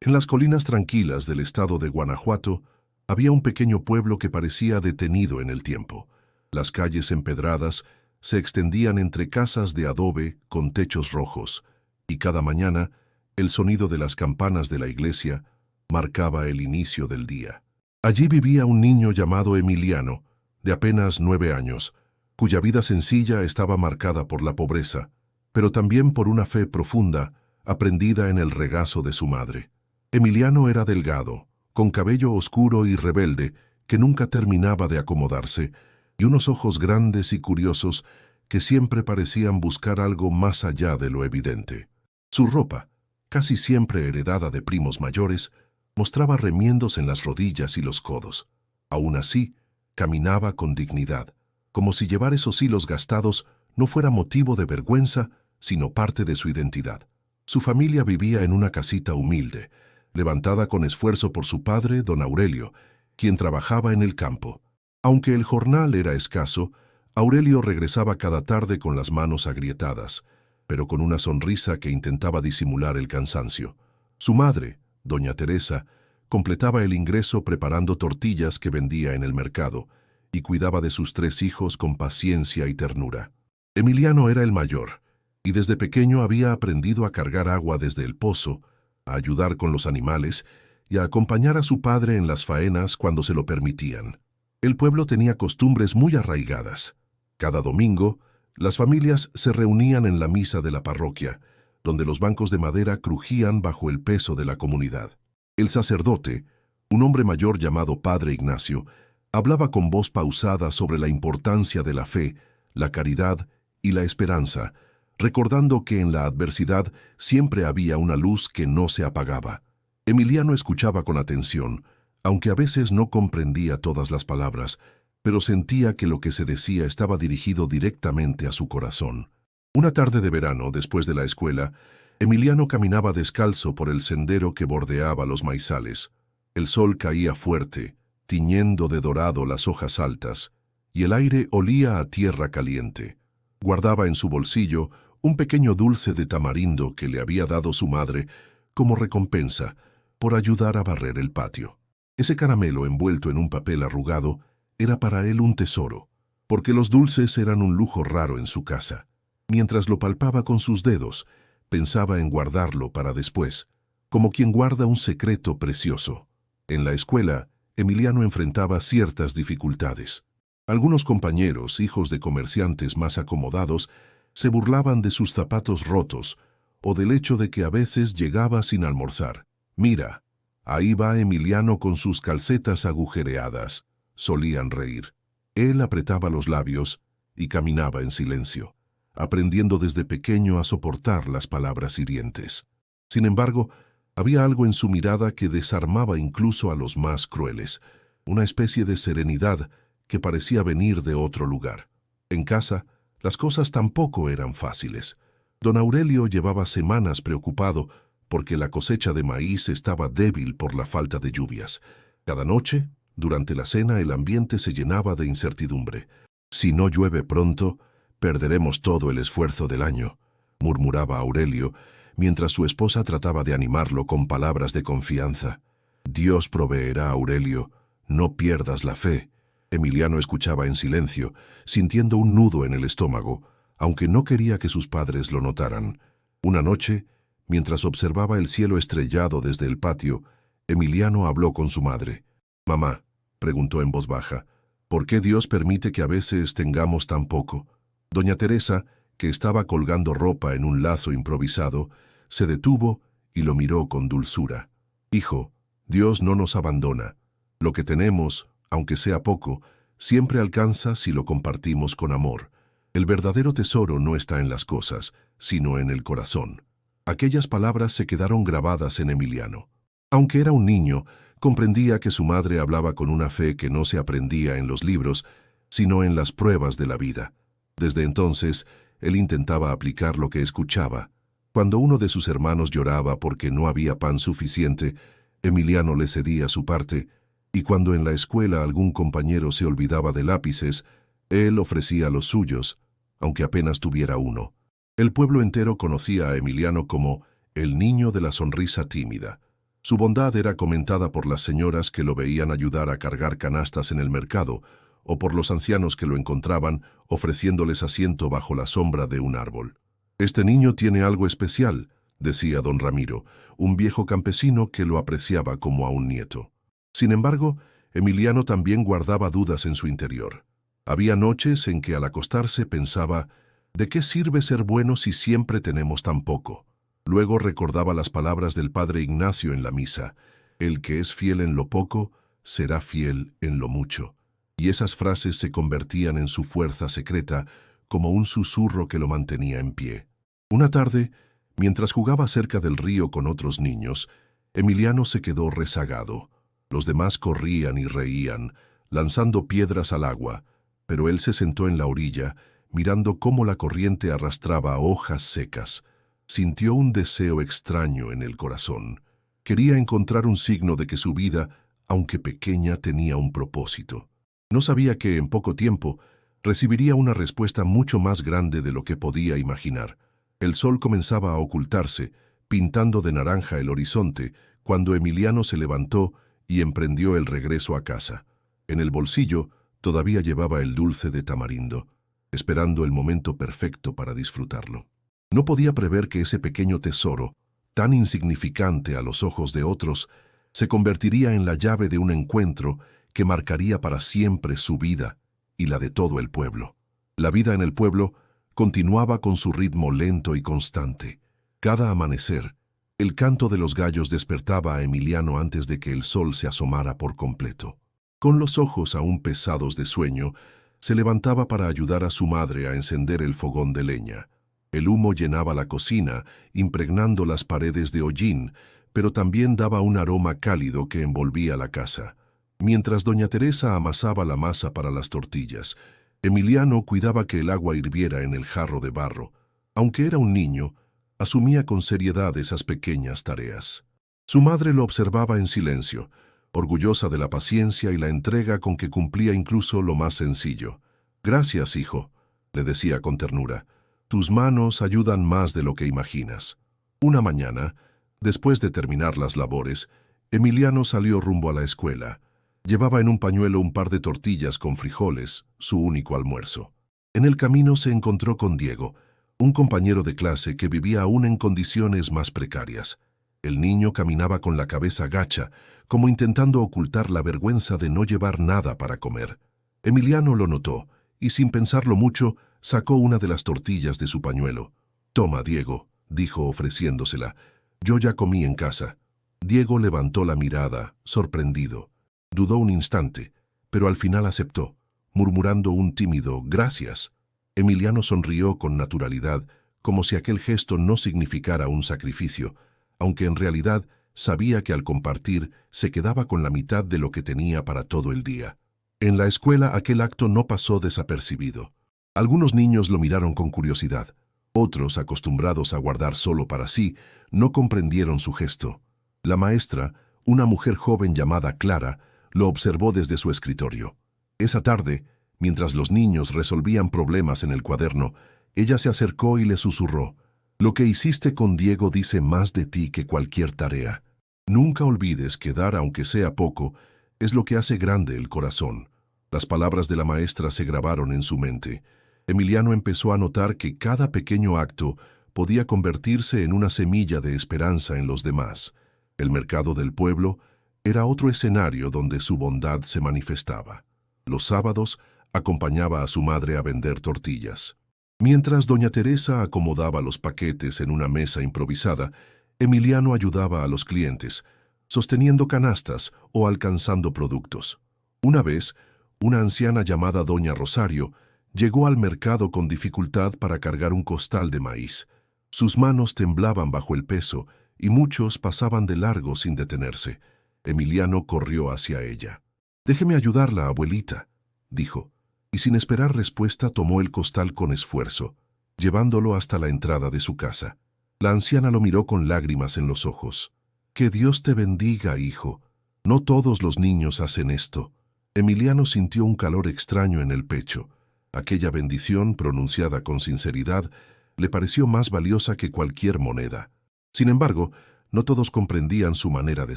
En las colinas tranquilas del estado de Guanajuato había un pequeño pueblo que parecía detenido en el tiempo. Las calles empedradas se extendían entre casas de adobe con techos rojos, y cada mañana el sonido de las campanas de la iglesia marcaba el inicio del día. Allí vivía un niño llamado Emiliano, de apenas 9 años, cuya vida sencilla estaba marcada por la pobreza, pero también por una fe profunda, aprendida en el regazo de su madre. Emiliano era delgado, con cabello oscuro y rebelde, que nunca terminaba de acomodarse, y unos ojos grandes y curiosos que siempre parecían buscar algo más allá de lo evidente. Su ropa, casi siempre heredada de primos mayores, mostraba remiendos en las rodillas y los codos. Aún así, caminaba con dignidad, como si llevar esos hilos gastados no fuera motivo de vergüenza, sino parte de su identidad. Su familia vivía en una casita humilde, levantada con esfuerzo por su padre, don Aurelio, quien trabajaba en el campo. Aunque el jornal era escaso, Aurelio regresaba cada tarde con las manos agrietadas, pero con una sonrisa que intentaba disimular el cansancio. Su madre, doña Teresa, completaba el ingreso preparando tortillas que vendía en el mercado y cuidaba de sus 3 hijos con paciencia y ternura. Emiliano era el mayor, y desde pequeño había aprendido a cargar agua desde el pozo, a ayudar con los animales y a acompañar a su padre en las faenas cuando se lo permitían. El pueblo tenía costumbres muy arraigadas. Cada domingo, las familias se reunían en la misa de la parroquia, donde los bancos de madera crujían bajo el peso de la comunidad. El sacerdote, un hombre mayor llamado Padre Ignacio, hablaba con voz pausada sobre la importancia de la fe, la caridad y la esperanza, recordando que en la adversidad siempre había una luz que no se apagaba. Emiliano escuchaba con atención, aunque a veces no comprendía todas las palabras, pero sentía que lo que se decía estaba dirigido directamente a su corazón. Una tarde de verano, después de la escuela, Emiliano caminaba descalzo por el sendero que bordeaba los maizales. El sol caía fuerte, tiñendo de dorado las hojas altas, y el aire olía a tierra caliente. Guardaba en su bolsillo un pequeño dulce de tamarindo que le había dado su madre como recompensa por ayudar a barrer el patio. Ese caramelo envuelto en un papel arrugado era para él un tesoro, porque los dulces eran un lujo raro en su casa. Mientras lo palpaba con sus dedos, pensaba en guardarlo para después, como quien guarda un secreto precioso. En la escuela, Emiliano enfrentaba ciertas dificultades. Algunos compañeros, hijos de comerciantes más acomodados, se burlaban de sus zapatos rotos o del hecho de que a veces llegaba sin almorzar. «Mira, ahí va Emiliano con sus calcetas agujereadas», solían reír. Él apretaba los labios y caminaba en silencio, aprendiendo desde pequeño a soportar las palabras hirientes. Sin embargo, había algo en su mirada que desarmaba incluso a los más crueles, una especie de serenidad que parecía venir de otro lugar. En casa, las cosas tampoco eran fáciles. Don Aurelio llevaba semanas preocupado porque la cosecha de maíz estaba débil por la falta de lluvias. Cada noche, durante la cena, el ambiente se llenaba de incertidumbre. «Si no llueve pronto, perderemos todo el esfuerzo del año», murmuraba Aurelio, mientras su esposa trataba de animarlo con palabras de confianza. «Dios proveerá, Aurelio, no pierdas la fe». Emiliano escuchaba en silencio, sintiendo un nudo en el estómago, aunque no quería que sus padres lo notaran. Una noche, mientras observaba el cielo estrellado desde el patio, Emiliano habló con su madre. «Mamá», preguntó en voz baja, «¿por qué Dios permite que a veces tengamos tan poco?» Doña Teresa, que estaba colgando ropa en un lazo improvisado, se detuvo y lo miró con dulzura. «Hijo, Dios no nos abandona. Lo que tenemos, aunque sea poco, siempre alcanza si lo compartimos con amor. El verdadero tesoro no está en las cosas, sino en el corazón». Aquellas palabras se quedaron grabadas en Emiliano. Aunque era un niño, comprendía que su madre hablaba con una fe que no se aprendía en los libros, sino en las pruebas de la vida. Desde entonces, él intentaba aplicar lo que escuchaba. Cuando uno de sus hermanos lloraba porque no había pan suficiente, Emiliano le cedía su parte, y cuando en la escuela algún compañero se olvidaba de lápices, él ofrecía los suyos, aunque apenas tuviera uno. El pueblo entero conocía a Emiliano como el niño de la sonrisa tímida. Su bondad era comentada por las señoras que lo veían ayudar a cargar canastas en el mercado, o por los ancianos que lo encontraban ofreciéndoles asiento bajo la sombra de un árbol. «Este niño tiene algo especial», decía don Ramiro, un viejo campesino que lo apreciaba como a un nieto. Sin embargo, Emiliano también guardaba dudas en su interior. Había noches en que al acostarse pensaba, ¿de qué sirve ser bueno si siempre tenemos tan poco? Luego recordaba las palabras del padre Ignacio en la misa, el que es fiel en lo poco, será fiel en lo mucho. Y esas frases se convertían en su fuerza secreta, como un susurro que lo mantenía en pie. Una tarde, mientras jugaba cerca del río con otros niños, Emiliano se quedó rezagado. Los demás corrían y reían, lanzando piedras al agua, pero él se sentó en la orilla, mirando cómo la corriente arrastraba hojas secas. Sintió un deseo extraño en el corazón. Quería encontrar un signo de que su vida, aunque pequeña, tenía un propósito. No sabía que en poco tiempo recibiría una respuesta mucho más grande de lo que podía imaginar. El sol comenzaba a ocultarse, pintando de naranja el horizonte, cuando Emiliano se levantó y emprendió el regreso a casa. En el bolsillo todavía llevaba el dulce de tamarindo, esperando el momento perfecto para disfrutarlo. No podía prever que ese pequeño tesoro, tan insignificante a los ojos de otros, se convertiría en la llave de un encuentro que marcaría para siempre su vida y la de todo el pueblo. La vida en el pueblo continuaba con su ritmo lento y constante. Cada amanecer, el canto de los gallos despertaba a Emiliano antes de que el sol se asomara por completo. Con los ojos aún pesados de sueño, se levantaba para ayudar a su madre a encender el fogón de leña. El humo llenaba la cocina, impregnando las paredes de hollín, pero también daba un aroma cálido que envolvía la casa. Mientras doña Teresa amasaba la masa para las tortillas, Emiliano cuidaba que el agua hirviera en el jarro de barro. Aunque era un niño, asumía con seriedad esas pequeñas tareas. Su madre lo observaba en silencio, orgullosa de la paciencia y la entrega con que cumplía incluso lo más sencillo. «Gracias, hijo», le decía con ternura. «Tus manos ayudan más de lo que imaginas». Una mañana, después de terminar las labores, Emiliano salió rumbo a la escuela. Llevaba en un pañuelo un par de tortillas con frijoles, su único almuerzo. En el camino se encontró con Diego, un compañero de clase que vivía aún en condiciones más precarias. El niño caminaba con la cabeza gacha, como intentando ocultar la vergüenza de no llevar nada para comer. Emiliano lo notó, y sin pensarlo mucho, sacó una de las tortillas de su pañuelo. «Toma, Diego», dijo ofreciéndosela. «Yo ya comí en casa». Diego levantó la mirada, sorprendido. Dudó un instante, pero al final aceptó, murmurando un tímido «gracias». Emiliano sonrió con naturalidad, como si aquel gesto no significara un sacrificio, aunque en realidad sabía que al compartir se quedaba con la mitad de lo que tenía para todo el día. En la escuela aquel acto no pasó desapercibido. Algunos niños lo miraron con curiosidad. Otros, acostumbrados a guardar solo para sí, no comprendieron su gesto. La maestra, una mujer joven llamada Clara, lo observó desde su escritorio. Esa tarde, mientras los niños resolvían problemas en el cuaderno, ella se acercó y le susurró: «Lo que hiciste con Diego dice más de ti que cualquier tarea. Nunca olvides que dar, aunque sea poco, es lo que hace grande el corazón». Las palabras de la maestra se grabaron en su mente. Emiliano empezó a notar que cada pequeño acto podía convertirse en una semilla de esperanza en los demás. El mercado del pueblo era otro escenario donde su bondad se manifestaba. Los sábados acompañaba a su madre a vender tortillas. Mientras doña Teresa acomodaba los paquetes en una mesa improvisada, Emiliano ayudaba a los clientes, sosteniendo canastas o alcanzando productos. Una vez, una anciana llamada doña Rosario llegó al mercado con dificultad para cargar un costal de maíz. Sus manos temblaban bajo el peso y muchos pasaban de largo sin detenerse. Emiliano corrió hacia ella. «Déjeme ayudarla, abuelita», dijo, y sin esperar respuesta tomó el costal con esfuerzo, llevándolo hasta la entrada de su casa. La anciana lo miró con lágrimas en los ojos. «Que Dios te bendiga, hijo. No todos los niños hacen esto». Emiliano sintió un calor extraño en el pecho. Aquella bendición, pronunciada con sinceridad, le pareció más valiosa que cualquier moneda. Sin embargo, No todos comprendían su manera de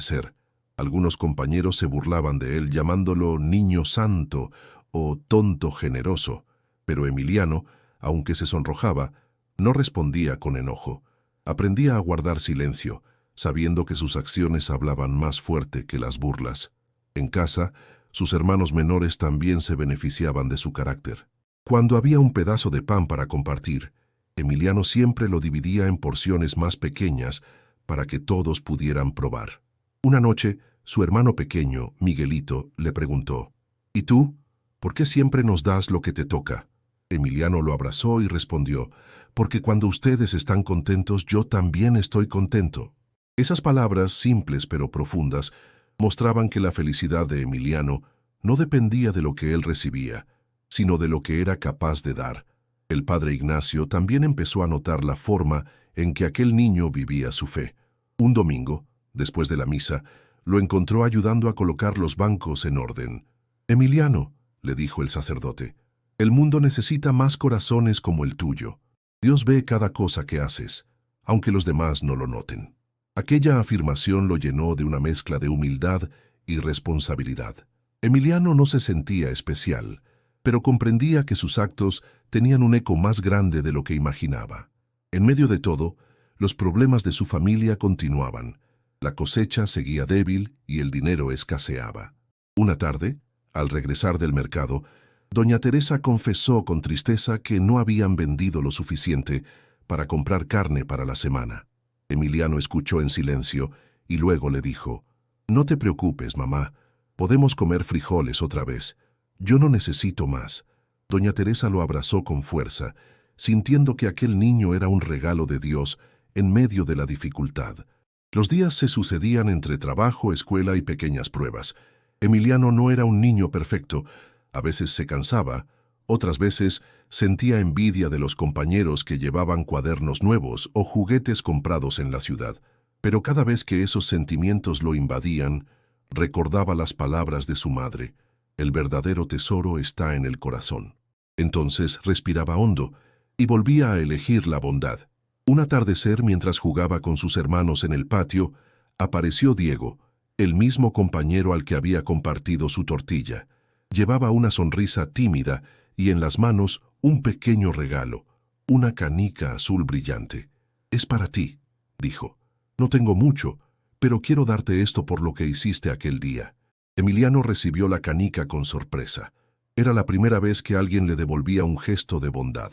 ser. Algunos compañeros se burlaban de él llamándolo niño santo o tonto generoso, pero Emiliano, aunque se sonrojaba, no respondía con enojo. Aprendía a guardar silencio, sabiendo que sus acciones hablaban más fuerte que las burlas. En casa, sus hermanos menores también se beneficiaban de su carácter. Cuando había un pedazo de pan para compartir, Emiliano siempre lo dividía en porciones más pequeñas para que todos pudieran probar. Una noche, su hermano pequeño, Miguelito, le preguntó, «¿Y tú? ¿Por qué siempre nos das lo que te toca?» Emiliano lo abrazó y respondió, «Porque cuando ustedes están contentos, yo también estoy contento». Esas palabras, simples pero profundas, mostraban que la felicidad de Emiliano no dependía de lo que él recibía, sino de lo que era capaz de dar. El padre Ignacio también empezó a notar la forma en que aquel niño vivía su fe. Un domingo, después de la misa, lo encontró ayudando a colocar los bancos en orden. «Emiliano», le dijo el sacerdote, «el mundo necesita más corazones como el tuyo. Dios ve cada cosa que haces, aunque los demás no lo noten». Aquella afirmación lo llenó de una mezcla de humildad y responsabilidad. Emiliano no se sentía especial, pero comprendía que sus actos tenían un eco más grande de lo que imaginaba. En medio de todo, los problemas de su familia continuaban. La cosecha seguía débil y el dinero escaseaba. Una tarde, al regresar del mercado, doña Teresa confesó con tristeza que no habían vendido lo suficiente para comprar carne para la semana. Emiliano escuchó en silencio y luego le dijo, «No te preocupes, mamá, podemos comer frijoles otra vez. Yo no necesito más». Doña Teresa lo abrazó con fuerza, sintiendo que aquel niño era un regalo de Dios en medio de la dificultad. Los días se sucedían entre trabajo, escuela y pequeñas pruebas. Emiliano no era un niño perfecto. A veces se cansaba, otras veces sentía envidia de los compañeros que llevaban cuadernos nuevos o juguetes comprados en la ciudad. Pero cada vez que esos sentimientos lo invadían, recordaba las palabras de su madre, «El verdadero tesoro está en el corazón». Entonces respiraba hondo y volvía a elegir la bondad. Un atardecer, mientras jugaba con sus hermanos en el patio, apareció Diego, el mismo compañero al que había compartido su tortilla. Llevaba una sonrisa tímida y en las manos un pequeño regalo, una canica azul brillante. «Es para ti», dijo. «No tengo mucho, pero quiero darte esto por lo que hiciste aquel día». Emiliano recibió la canica con sorpresa. Era la primera vez que alguien le devolvía un gesto de bondad.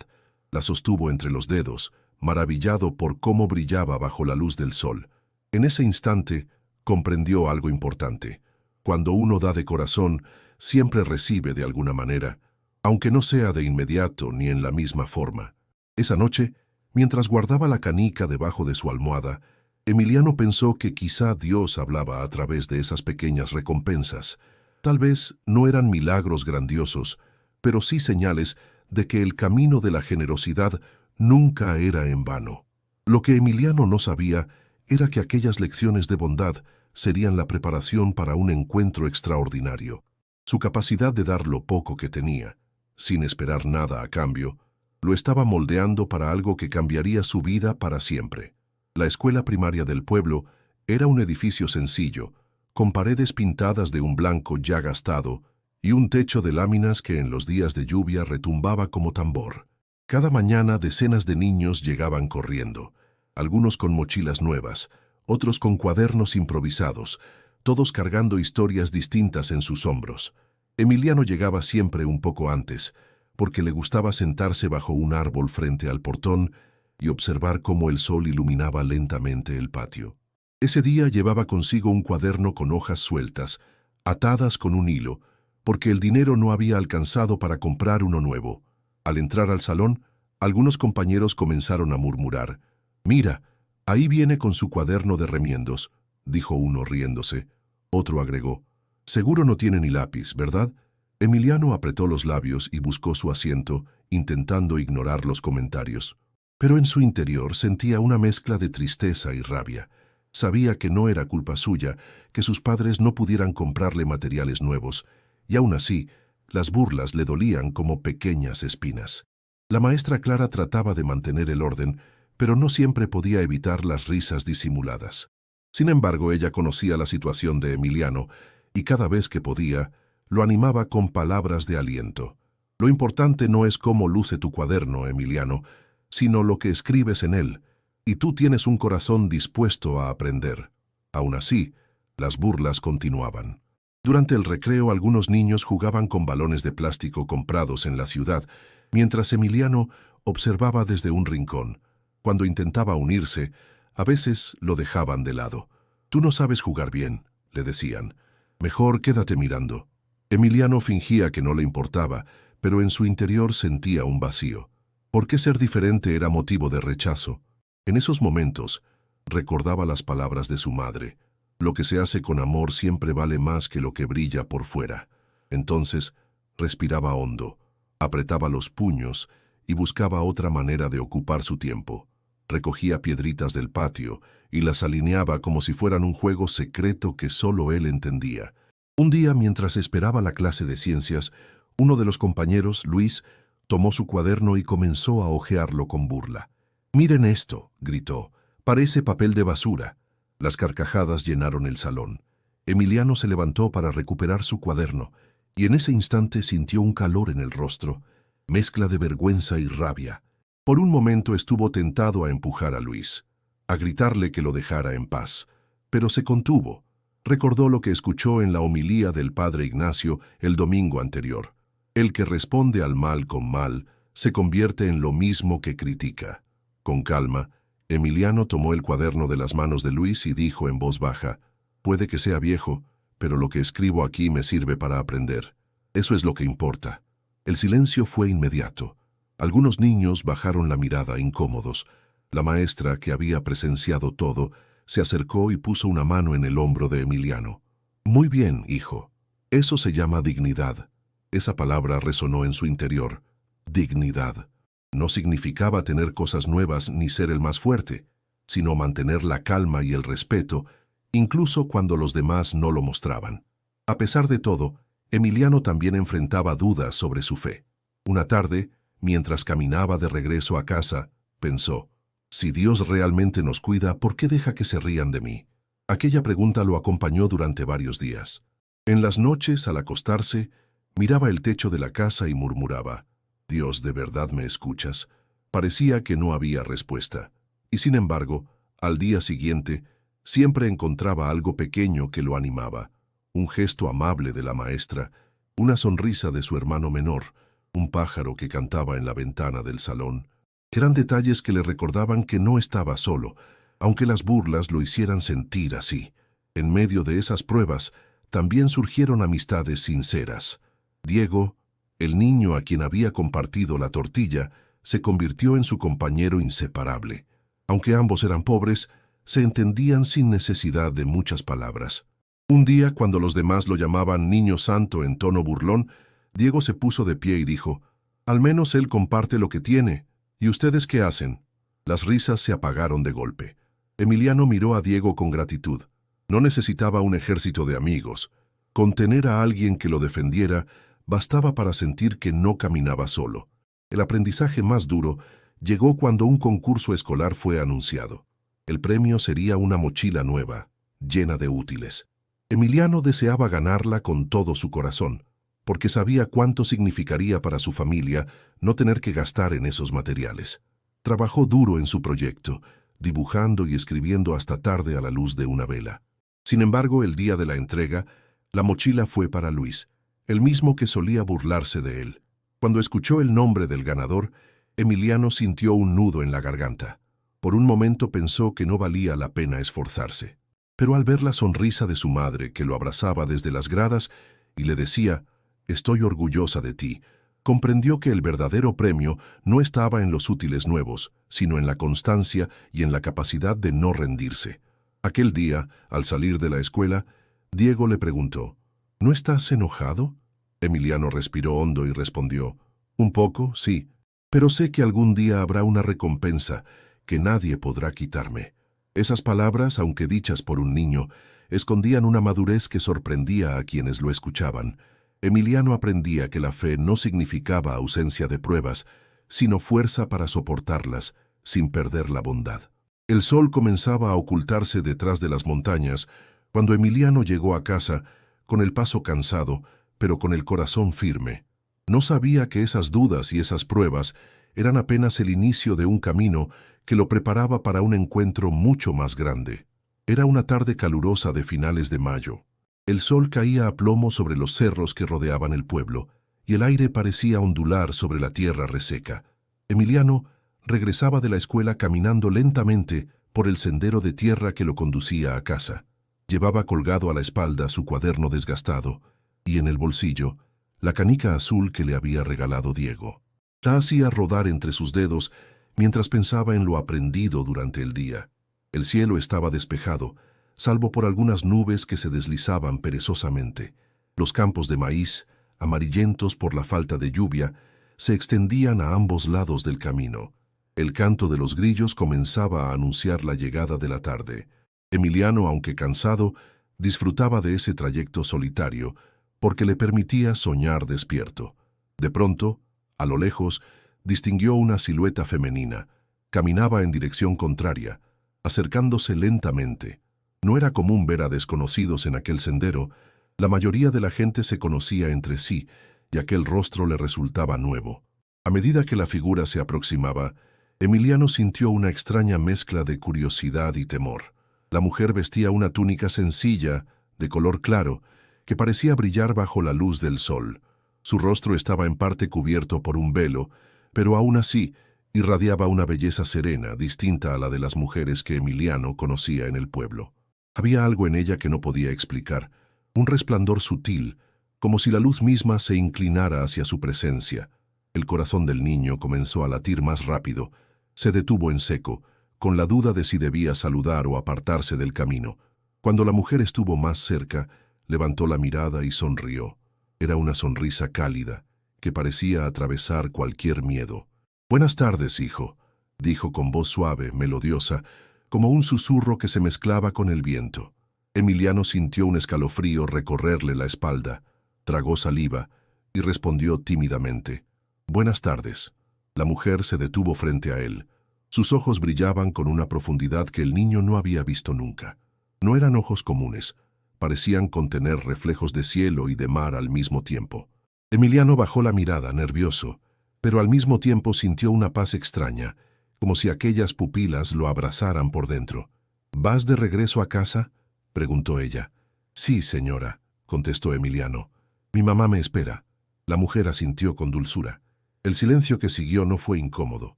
La sostuvo entre los dedos, maravillado por cómo brillaba bajo la luz del sol. En ese instante, comprendió algo importante. Cuando uno da de corazón, siempre recibe de alguna manera, aunque no sea de inmediato ni en la misma forma. Esa noche, mientras guardaba la canica debajo de su almohada, Emiliano pensó que quizá Dios hablaba a través de esas pequeñas recompensas. Tal vez no eran milagros grandiosos, pero sí señales de que el camino de la generosidad nunca era en vano. Lo que Emiliano no sabía era que aquellas lecciones de bondad serían la preparación para un encuentro extraordinario. Su capacidad de dar lo poco que tenía, sin esperar nada a cambio, lo estaba moldeando para algo que cambiaría su vida para siempre. La escuela primaria del pueblo era un edificio sencillo, con paredes pintadas de un blanco ya gastado y un techo de láminas que en los días de lluvia retumbaba como tambor. Cada mañana decenas de niños llegaban corriendo, algunos con mochilas nuevas, otros con cuadernos improvisados, todos cargando historias distintas en sus hombros. Emiliano llegaba siempre un poco antes, porque le gustaba sentarse bajo un árbol frente al portón y observar cómo el sol iluminaba lentamente el patio. Ese día llevaba consigo un cuaderno con hojas sueltas, atadas con un hilo, porque el dinero no había alcanzado para comprar uno nuevo. Al entrar al salón, algunos compañeros comenzaron a murmurar. «Mira, ahí viene con su cuaderno de remiendos», dijo uno riéndose. Otro agregó. «Seguro no tiene ni lápiz, ¿verdad?» Emiliano apretó los labios y buscó su asiento, intentando ignorar los comentarios. Pero en su interior sentía una mezcla de tristeza y rabia. Sabía que no era culpa suya que sus padres no pudieran comprarle materiales nuevos, y aún así, las burlas le dolían como pequeñas espinas. La maestra Clara trataba de mantener el orden, pero no siempre podía evitar las risas disimuladas. Sin embargo, ella conocía la situación de Emiliano y cada vez que podía, lo animaba con palabras de aliento. Lo importante no es cómo luce tu cuaderno, Emiliano, sino lo que escribes en él, y tú tienes un corazón dispuesto a aprender. Aún así, las burlas continuaban. Durante el recreo, algunos niños jugaban con balones de plástico comprados en la ciudad, mientras Emiliano observaba desde un rincón. Cuando intentaba unirse, a veces lo dejaban de lado. «Tú no sabes jugar bien», le decían. «Mejor quédate mirando». Emiliano fingía que no le importaba, pero en su interior sentía un vacío. ¿Por qué ser diferente era motivo de rechazo? En esos momentos, recordaba las palabras de su madre. Lo que se hace con amor siempre vale más que lo que brilla por fuera. Entonces, respiraba hondo, apretaba los puños y buscaba otra manera de ocupar su tiempo. Recogía piedritas del patio y las alineaba como si fueran un juego secreto que solo él entendía. Un día, mientras esperaba la clase de ciencias, uno de los compañeros, Luis, tomó su cuaderno y comenzó a hojearlo con burla. «Miren esto», gritó, «parece papel de basura». Las carcajadas llenaron el salón. Emiliano se levantó para recuperar su cuaderno, y en ese instante sintió un calor en el rostro, mezcla de vergüenza y rabia. Por un momento estuvo tentado a empujar a Luis, a gritarle que lo dejara en paz, pero se contuvo. Recordó lo que escuchó en la homilía del padre Ignacio el domingo anterior. El que responde al mal con mal se convierte en lo mismo que critica. Con calma, Emiliano tomó el cuaderno de las manos de Luis y dijo en voz baja: «Puede que sea viejo, pero lo que escribo aquí me sirve para aprender. Eso es lo que importa». El silencio fue inmediato. Algunos niños bajaron la mirada incómodos. La maestra, que había presenciado todo, se acercó y puso una mano en el hombro de Emiliano. «Muy bien, hijo. Eso se llama dignidad». Esa palabra resonó en su interior. Dignidad. No significaba tener cosas nuevas ni ser el más fuerte, sino mantener la calma y el respeto, incluso cuando los demás no lo mostraban. A pesar de todo, Emiliano también enfrentaba dudas sobre su fe. Una tarde, mientras caminaba de regreso a casa, pensó: «Si Dios realmente nos cuida, ¿por qué deja que se rían de mí?». Aquella pregunta lo acompañó durante varios días. En las noches, al acostarse, miraba el techo de la casa y murmuraba: «Dios, ¿de verdad me escuchas?». Parecía que no había respuesta. Y sin embargo, al día siguiente, siempre encontraba algo pequeño que lo animaba. Un gesto amable de la maestra, una sonrisa de su hermano menor, un pájaro que cantaba en la ventana del salón. Eran detalles que le recordaban que no estaba solo, aunque las burlas lo hicieran sentir así. En medio de esas pruebas, también surgieron amistades sinceras. Diego, el niño a quien había compartido la tortilla, se convirtió en su compañero inseparable. Aunque ambos eran pobres, se entendían sin necesidad de muchas palabras. Un día, cuando los demás lo llamaban Niño Santo en tono burlón, Diego se puso de pie y dijo: «Al menos él comparte lo que tiene. ¿Y ustedes qué hacen?». Las risas se apagaron de golpe. Emiliano miró a Diego con gratitud. No necesitaba un ejército de amigos. Con tener a alguien que lo defendiera, bastaba para sentir que no caminaba solo. El aprendizaje más duro llegó cuando un concurso escolar fue anunciado. El premio sería una mochila nueva, llena de útiles. Emiliano deseaba ganarla con todo su corazón, porque sabía cuánto significaría para su familia no tener que gastar en esos materiales. Trabajó duro en su proyecto, dibujando y escribiendo hasta tarde a la luz de una vela. Sin embargo, el día de la entrega, la mochila fue para Luis, el mismo que solía burlarse de él. Cuando escuchó el nombre del ganador, Emiliano sintió un nudo en la garganta. Por un momento pensó que no valía la pena esforzarse. Pero al ver la sonrisa de su madre, que lo abrazaba desde las gradas y le decía: «Estoy orgullosa de ti», comprendió que el verdadero premio no estaba en los útiles nuevos, sino en la constancia y en la capacidad de no rendirse. Aquel día, al salir de la escuela, Diego le preguntó: «¿No estás enojado?». Emiliano respiró hondo y respondió: «Un poco, sí, pero sé que algún día habrá una recompensa que nadie podrá quitarme». Esas palabras, aunque dichas por un niño, escondían una madurez que sorprendía a quienes lo escuchaban. Emiliano aprendía que la fe no significaba ausencia de pruebas, sino fuerza para soportarlas sin perder la bondad. El sol comenzaba a ocultarse detrás de las montañas cuando Emiliano llegó a casa con el paso cansado, pero con el corazón firme. No sabía que esas dudas y esas pruebas eran apenas el inicio de un camino que lo preparaba para un encuentro mucho más grande. Era una tarde calurosa de finales de mayo. El sol caía a plomo sobre los cerros que rodeaban el pueblo, y el aire parecía ondular sobre la tierra reseca. Emiliano regresaba de la escuela caminando lentamente por el sendero de tierra que lo conducía a casa. Llevaba colgado a la espalda su cuaderno desgastado y en el bolsillo la canica azul que le había regalado Diego. La hacía rodar entre sus dedos mientras pensaba en lo aprendido durante el día. El cielo estaba despejado, salvo por algunas nubes que se deslizaban perezosamente. Los campos de maíz, amarillentos por la falta de lluvia, se extendían a ambos lados del camino. El canto de los grillos comenzaba a anunciar la llegada de la tarde. Emiliano, aunque cansado, disfrutaba de ese trayecto solitario porque le permitía soñar despierto. De pronto, a lo lejos, distinguió una silueta femenina. Caminaba en dirección contraria, acercándose lentamente. No era común ver a desconocidos en aquel sendero. La mayoría de la gente se conocía entre sí, y aquel rostro le resultaba nuevo. A medida que la figura se aproximaba, Emiliano sintió una extraña mezcla de curiosidad y temor. La mujer vestía una túnica sencilla, de color claro, que parecía brillar bajo la luz del sol. Su rostro estaba en parte cubierto por un velo, pero aún así irradiaba una belleza serena, distinta a la de las mujeres que Emiliano conocía en el pueblo. Había algo en ella que no podía explicar, un resplandor sutil, como si la luz misma se inclinara hacia su presencia. El corazón del niño comenzó a latir más rápido. Se detuvo en seco, con la duda de si debía saludar o apartarse del camino. Cuando la mujer estuvo más cerca, levantó la mirada y sonrió. Era una sonrisa cálida, que parecía atravesar cualquier miedo. «Buenas tardes, hijo», dijo con voz suave, melodiosa, como un susurro que se mezclaba con el viento. Emiliano sintió un escalofrío recorrerle la espalda, tragó saliva y respondió tímidamente: «Buenas tardes». La mujer se detuvo frente a él. Sus ojos brillaban con una profundidad que el niño no había visto nunca. No eran ojos comunes, parecían contener reflejos de cielo y de mar al mismo tiempo. Emiliano bajó la mirada, nervioso, pero al mismo tiempo sintió una paz extraña, como si aquellas pupilas lo abrazaran por dentro. «¿Vas de regreso a casa?», preguntó ella. «Sí, señora», contestó Emiliano. «Mi mamá me espera». La mujer asintió con dulzura. El silencio que siguió no fue incómodo.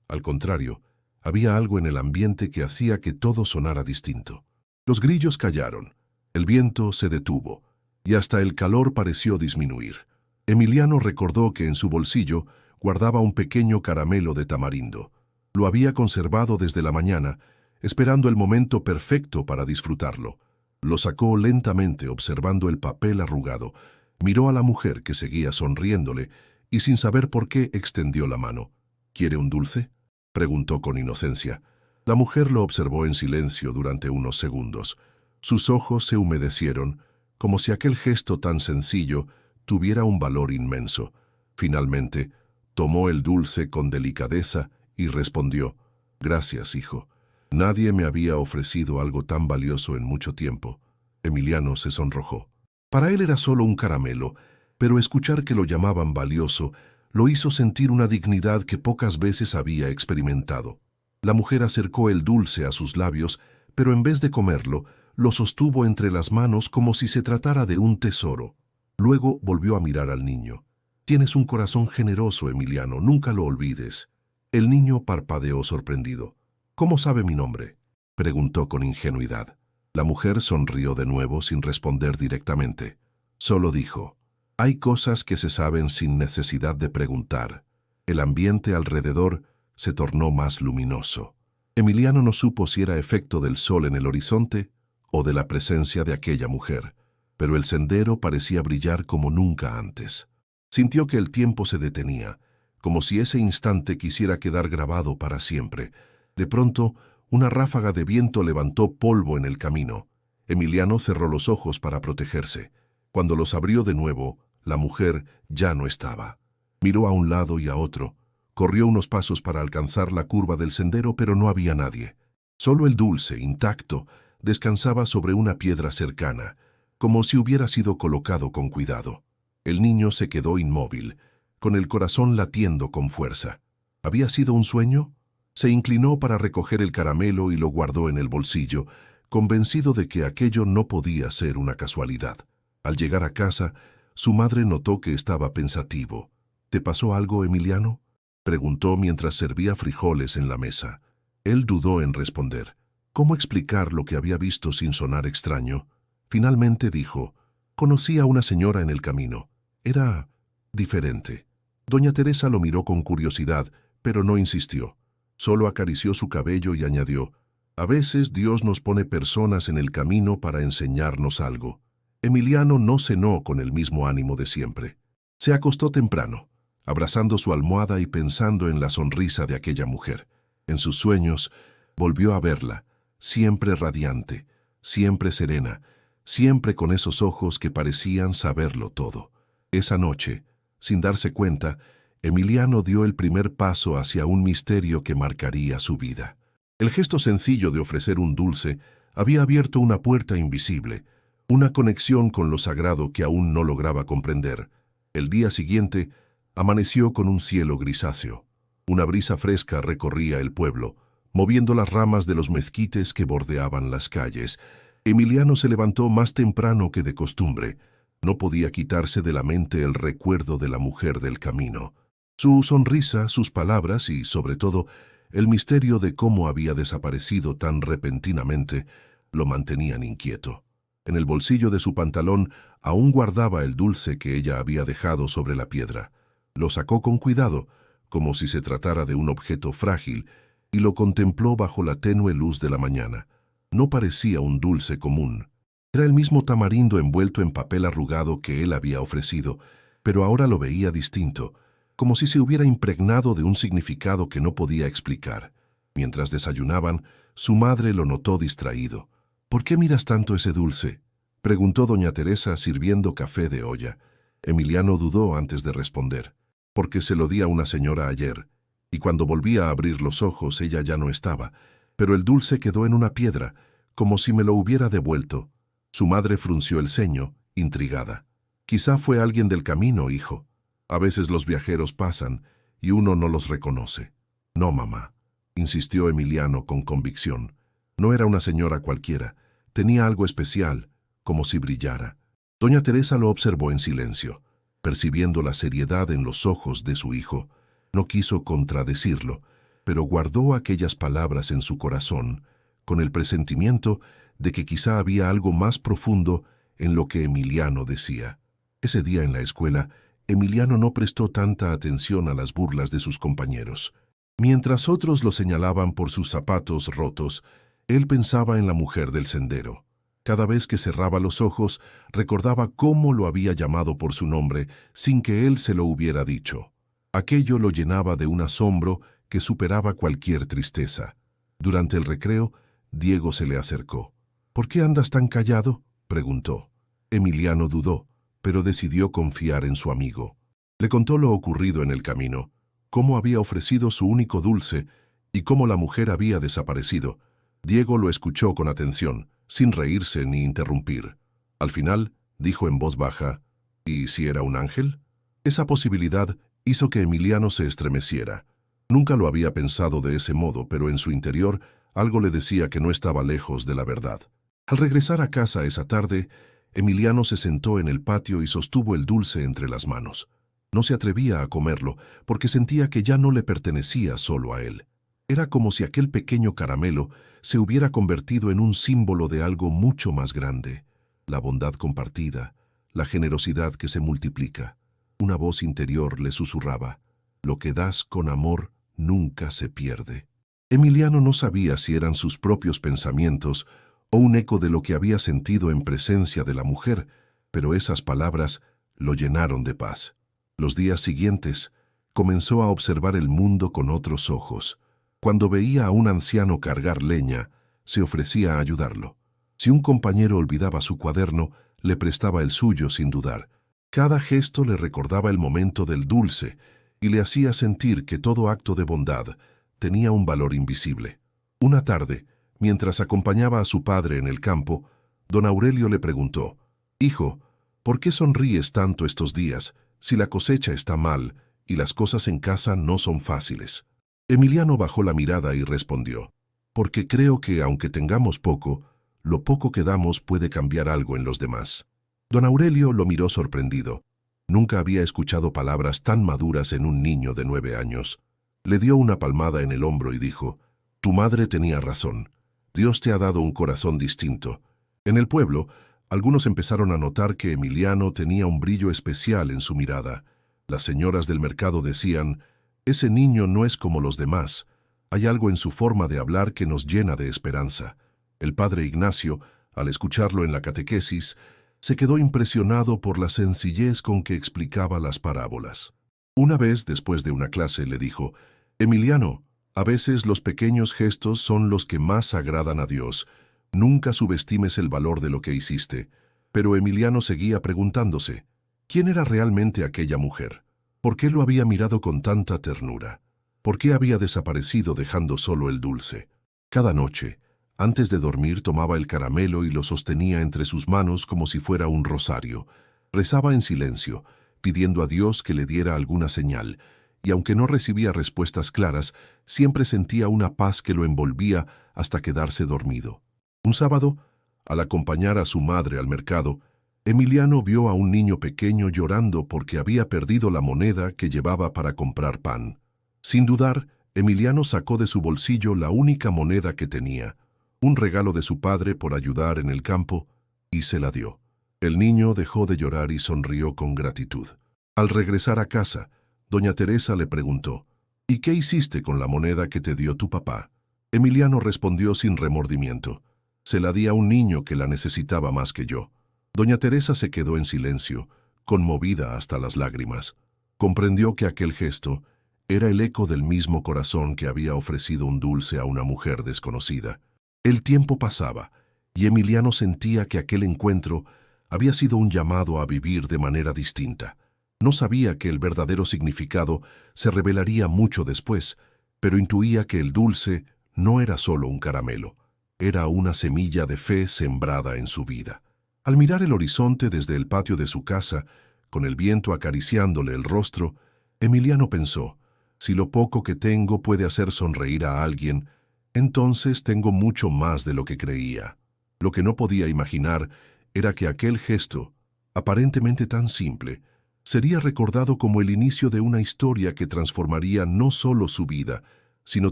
Al contrario, había algo en el ambiente que hacía que todo sonara distinto. Los grillos callaron, el viento se detuvo, y hasta el calor pareció disminuir. Emiliano recordó que en su bolsillo guardaba un pequeño caramelo de tamarindo. Lo había conservado desde la mañana, esperando el momento perfecto para disfrutarlo. Lo sacó lentamente, observando el papel arrugado. Miró a la mujer que seguía sonriéndole y sin saber por qué extendió la mano. «¿Quiere un dulce?», preguntó con inocencia. La mujer lo observó en silencio durante unos segundos. Sus ojos se humedecieron, como si aquel gesto tan sencillo tuviera un valor inmenso. Finalmente, tomó el dulce con delicadeza y respondió: «Gracias, hijo. Nadie me había ofrecido algo tan valioso en mucho tiempo». Emiliano se sonrojó. Para él era solo un caramelo, pero escuchar que lo llamaban valioso lo hizo sentir una dignidad que pocas veces había experimentado. La mujer acercó el dulce a sus labios, pero en vez de comerlo, lo sostuvo entre las manos como si se tratara de un tesoro. Luego volvió a mirar al niño. «Tienes un corazón generoso, Emiliano, nunca lo olvides». El niño parpadeó sorprendido. «¿Cómo sabe mi nombre?», preguntó con ingenuidad. La mujer sonrió de nuevo sin responder directamente. Solo dijo: «Hay cosas que se saben sin necesidad de preguntar». El ambiente alrededor se tornó más luminoso. Emiliano no supo si era efecto del sol en el horizonte o de la presencia de aquella mujer, pero el sendero parecía brillar como nunca antes. Sintió que el tiempo se detenía, como si ese instante quisiera quedar grabado para siempre. De pronto, una ráfaga de viento levantó polvo en el camino. Emiliano cerró los ojos para protegerse. Cuando los abrió de nuevo, la mujer ya no estaba. Miró a un lado y a otro. Corrió unos pasos para alcanzar la curva del sendero, pero no había nadie. Solo el dulce, intacto, descansaba sobre una piedra cercana, como si hubiera sido colocado con cuidado. El niño se quedó inmóvil, con el corazón latiendo con fuerza. ¿Había sido un sueño? Se inclinó para recoger el caramelo y lo guardó en el bolsillo, convencido de que aquello no podía ser una casualidad. Al llegar a casa, su madre notó que estaba pensativo. ¿Te pasó algo, Emiliano?, preguntó mientras servía frijoles en la mesa. Él dudó en responder. ¿Cómo explicar lo que había visto sin sonar extraño? Finalmente dijo: conocí a una señora en el camino. Era diferente. Doña Teresa lo miró con curiosidad, pero no insistió. Solo acarició su cabello y añadió: a veces Dios nos pone personas en el camino para enseñarnos algo. Emiliano no cenó con el mismo ánimo de siempre. Se acostó temprano, abrazando su almohada y pensando en la sonrisa de aquella mujer. En sus sueños volvió a verla, siempre radiante, siempre serena, siempre con esos ojos que parecían saberlo todo. Esa noche, sin darse cuenta, Emiliano dio el primer paso hacia un misterio que marcaría su vida. El gesto sencillo de ofrecer un dulce había abierto una puerta invisible, una conexión con lo sagrado que aún no lograba comprender. El día siguiente amaneció con un cielo grisáceo. Una brisa fresca recorría el pueblo, moviendo las ramas de los mezquites que bordeaban las calles. Emiliano se levantó más temprano que de costumbre. No podía quitarse de la mente el recuerdo de la mujer del camino. Su sonrisa, sus palabras y, sobre todo, el misterio de cómo había desaparecido tan repentinamente lo mantenían inquieto. En el bolsillo de su pantalón aún guardaba el dulce que ella había dejado sobre la piedra. Lo sacó con cuidado, como si se tratara de un objeto frágil, y lo contempló bajo la tenue luz de la mañana. No parecía un dulce común. Era el mismo tamarindo envuelto en papel arrugado que él había ofrecido, pero ahora lo veía distinto, como si se hubiera impregnado de un significado que no podía explicar. Mientras desayunaban, su madre lo notó distraído. «¿Por qué miras tanto ese dulce?», preguntó doña Teresa sirviendo café de olla. Emiliano dudó antes de responder. «Porque se lo di a una señora ayer, y cuando volví a abrir los ojos ella ya no estaba, pero el dulce quedó en una piedra, como si me lo hubiera devuelto». Su madre frunció el ceño, intrigada. «Quizá fue alguien del camino, hijo. A veces los viajeros pasan y uno no los reconoce». «No, mamá», insistió Emiliano con convicción. No era una señora cualquiera, tenía algo especial, como si brillara. Doña Teresa lo observó en silencio, percibiendo la seriedad en los ojos de su hijo. No quiso contradecirlo, pero guardó aquellas palabras en su corazón, con el presentimiento de que quizá había algo más profundo en lo que Emiliano decía. Ese día en la escuela, Emiliano no prestó tanta atención a las burlas de sus compañeros. Mientras otros lo señalaban por sus zapatos rotos, él pensaba en la mujer del sendero. Cada vez que cerraba los ojos, recordaba cómo lo había llamado por su nombre sin que él se lo hubiera dicho. Aquello lo llenaba de un asombro que superaba cualquier tristeza. Durante el recreo, Diego se le acercó. «¿Por qué andas tan callado?», preguntó. Emiliano dudó, pero decidió confiar en su amigo. Le contó lo ocurrido en el camino, cómo había ofrecido su único dulce y cómo la mujer había desaparecido. Diego lo escuchó con atención, sin reírse ni interrumpir. Al final, dijo en voz baja: «¿Y si era un ángel?». Esa posibilidad hizo que Emiliano se estremeciera. Nunca lo había pensado de ese modo, pero en su interior algo le decía que no estaba lejos de la verdad. Al regresar a casa esa tarde, Emiliano se sentó en el patio y sostuvo el dulce entre las manos. No se atrevía a comerlo, porque sentía que ya no le pertenecía solo a él. Era como si aquel pequeño caramelo se hubiera convertido en un símbolo de algo mucho más grande: la bondad compartida, la generosidad que se multiplica. Una voz interior le susurraba: «Lo que das con amor nunca se pierde». Emiliano no sabía si eran sus propios pensamientos o un eco de lo que había sentido en presencia de la mujer, pero esas palabras lo llenaron de paz. Los días siguientes comenzó a observar el mundo con otros ojos. Cuando veía a un anciano cargar leña, se ofrecía a ayudarlo. Si un compañero olvidaba su cuaderno, le prestaba el suyo sin dudar. Cada gesto le recordaba el momento del dulce y le hacía sentir que todo acto de bondad tenía un valor invisible. Una tarde, Mientras acompañaba a su padre en el campo, don Aurelio le preguntó: «Hijo, ¿por qué sonríes tanto estos días si la cosecha está mal y las cosas en casa no son fáciles?» Emiliano bajó la mirada y respondió: «Porque creo que, aunque tengamos poco, lo poco que damos puede cambiar algo en los demás». Don Aurelio lo miró sorprendido. Nunca había escuchado palabras tan maduras en un niño de 9 años. Le dio una palmada en el hombro y dijo: «Tu madre tenía razón. Dios te ha dado un corazón distinto». En el pueblo, algunos empezaron a notar que Emiliano tenía un brillo especial en su mirada. Las señoras del mercado decían: «Ese niño no es como los demás. Hay algo en su forma de hablar que nos llena de esperanza». El padre Ignacio, al escucharlo en la catequesis, se quedó impresionado por la sencillez con que explicaba las parábolas. Una vez, después de una clase, le dijo: «Emiliano, a veces los pequeños gestos son los que más agradan a Dios. Nunca subestimes el valor de lo que hiciste». Pero Emiliano seguía preguntándose: ¿quién era realmente aquella mujer? ¿Por qué lo había mirado con tanta ternura? ¿Por qué había desaparecido dejando solo el dulce? Cada noche, antes de dormir, tomaba el caramelo y lo sostenía entre sus manos como si fuera un rosario. Rezaba en silencio, pidiendo a Dios que le diera alguna señal, y aunque no recibía respuestas claras, siempre sentía una paz que lo envolvía hasta quedarse dormido. Un sábado, al acompañar a su madre al mercado, Emiliano vio a un niño pequeño llorando porque había perdido la moneda que llevaba para comprar pan. Sin dudar, Emiliano sacó de su bolsillo la única moneda que tenía, un regalo de su padre por ayudar en el campo, y se la dio. El niño dejó de llorar y sonrió con gratitud. Al regresar a casa, doña Teresa le preguntó: «¿Y qué hiciste con la moneda que te dio tu papá?». Emiliano respondió sin remordimiento: «Se la di a un niño que la necesitaba más que yo». Doña Teresa se quedó en silencio, conmovida hasta las lágrimas. Comprendió que aquel gesto era el eco del mismo corazón que había ofrecido un dulce a una mujer desconocida. El tiempo pasaba, y Emiliano sentía que aquel encuentro había sido un llamado a vivir de manera distinta. No sabía que el verdadero significado se revelaría mucho después, pero intuía que el dulce no era solo un caramelo, era una semilla de fe sembrada en su vida. Al mirar el horizonte desde el patio de su casa, con el viento acariciándole el rostro, Emiliano pensó: si lo poco que tengo puede hacer sonreír a alguien, entonces tengo mucho más de lo que creía. Lo que no podía imaginar era que aquel gesto, aparentemente tan simple, sería recordado como el inicio de una historia que transformaría no solo su vida, sino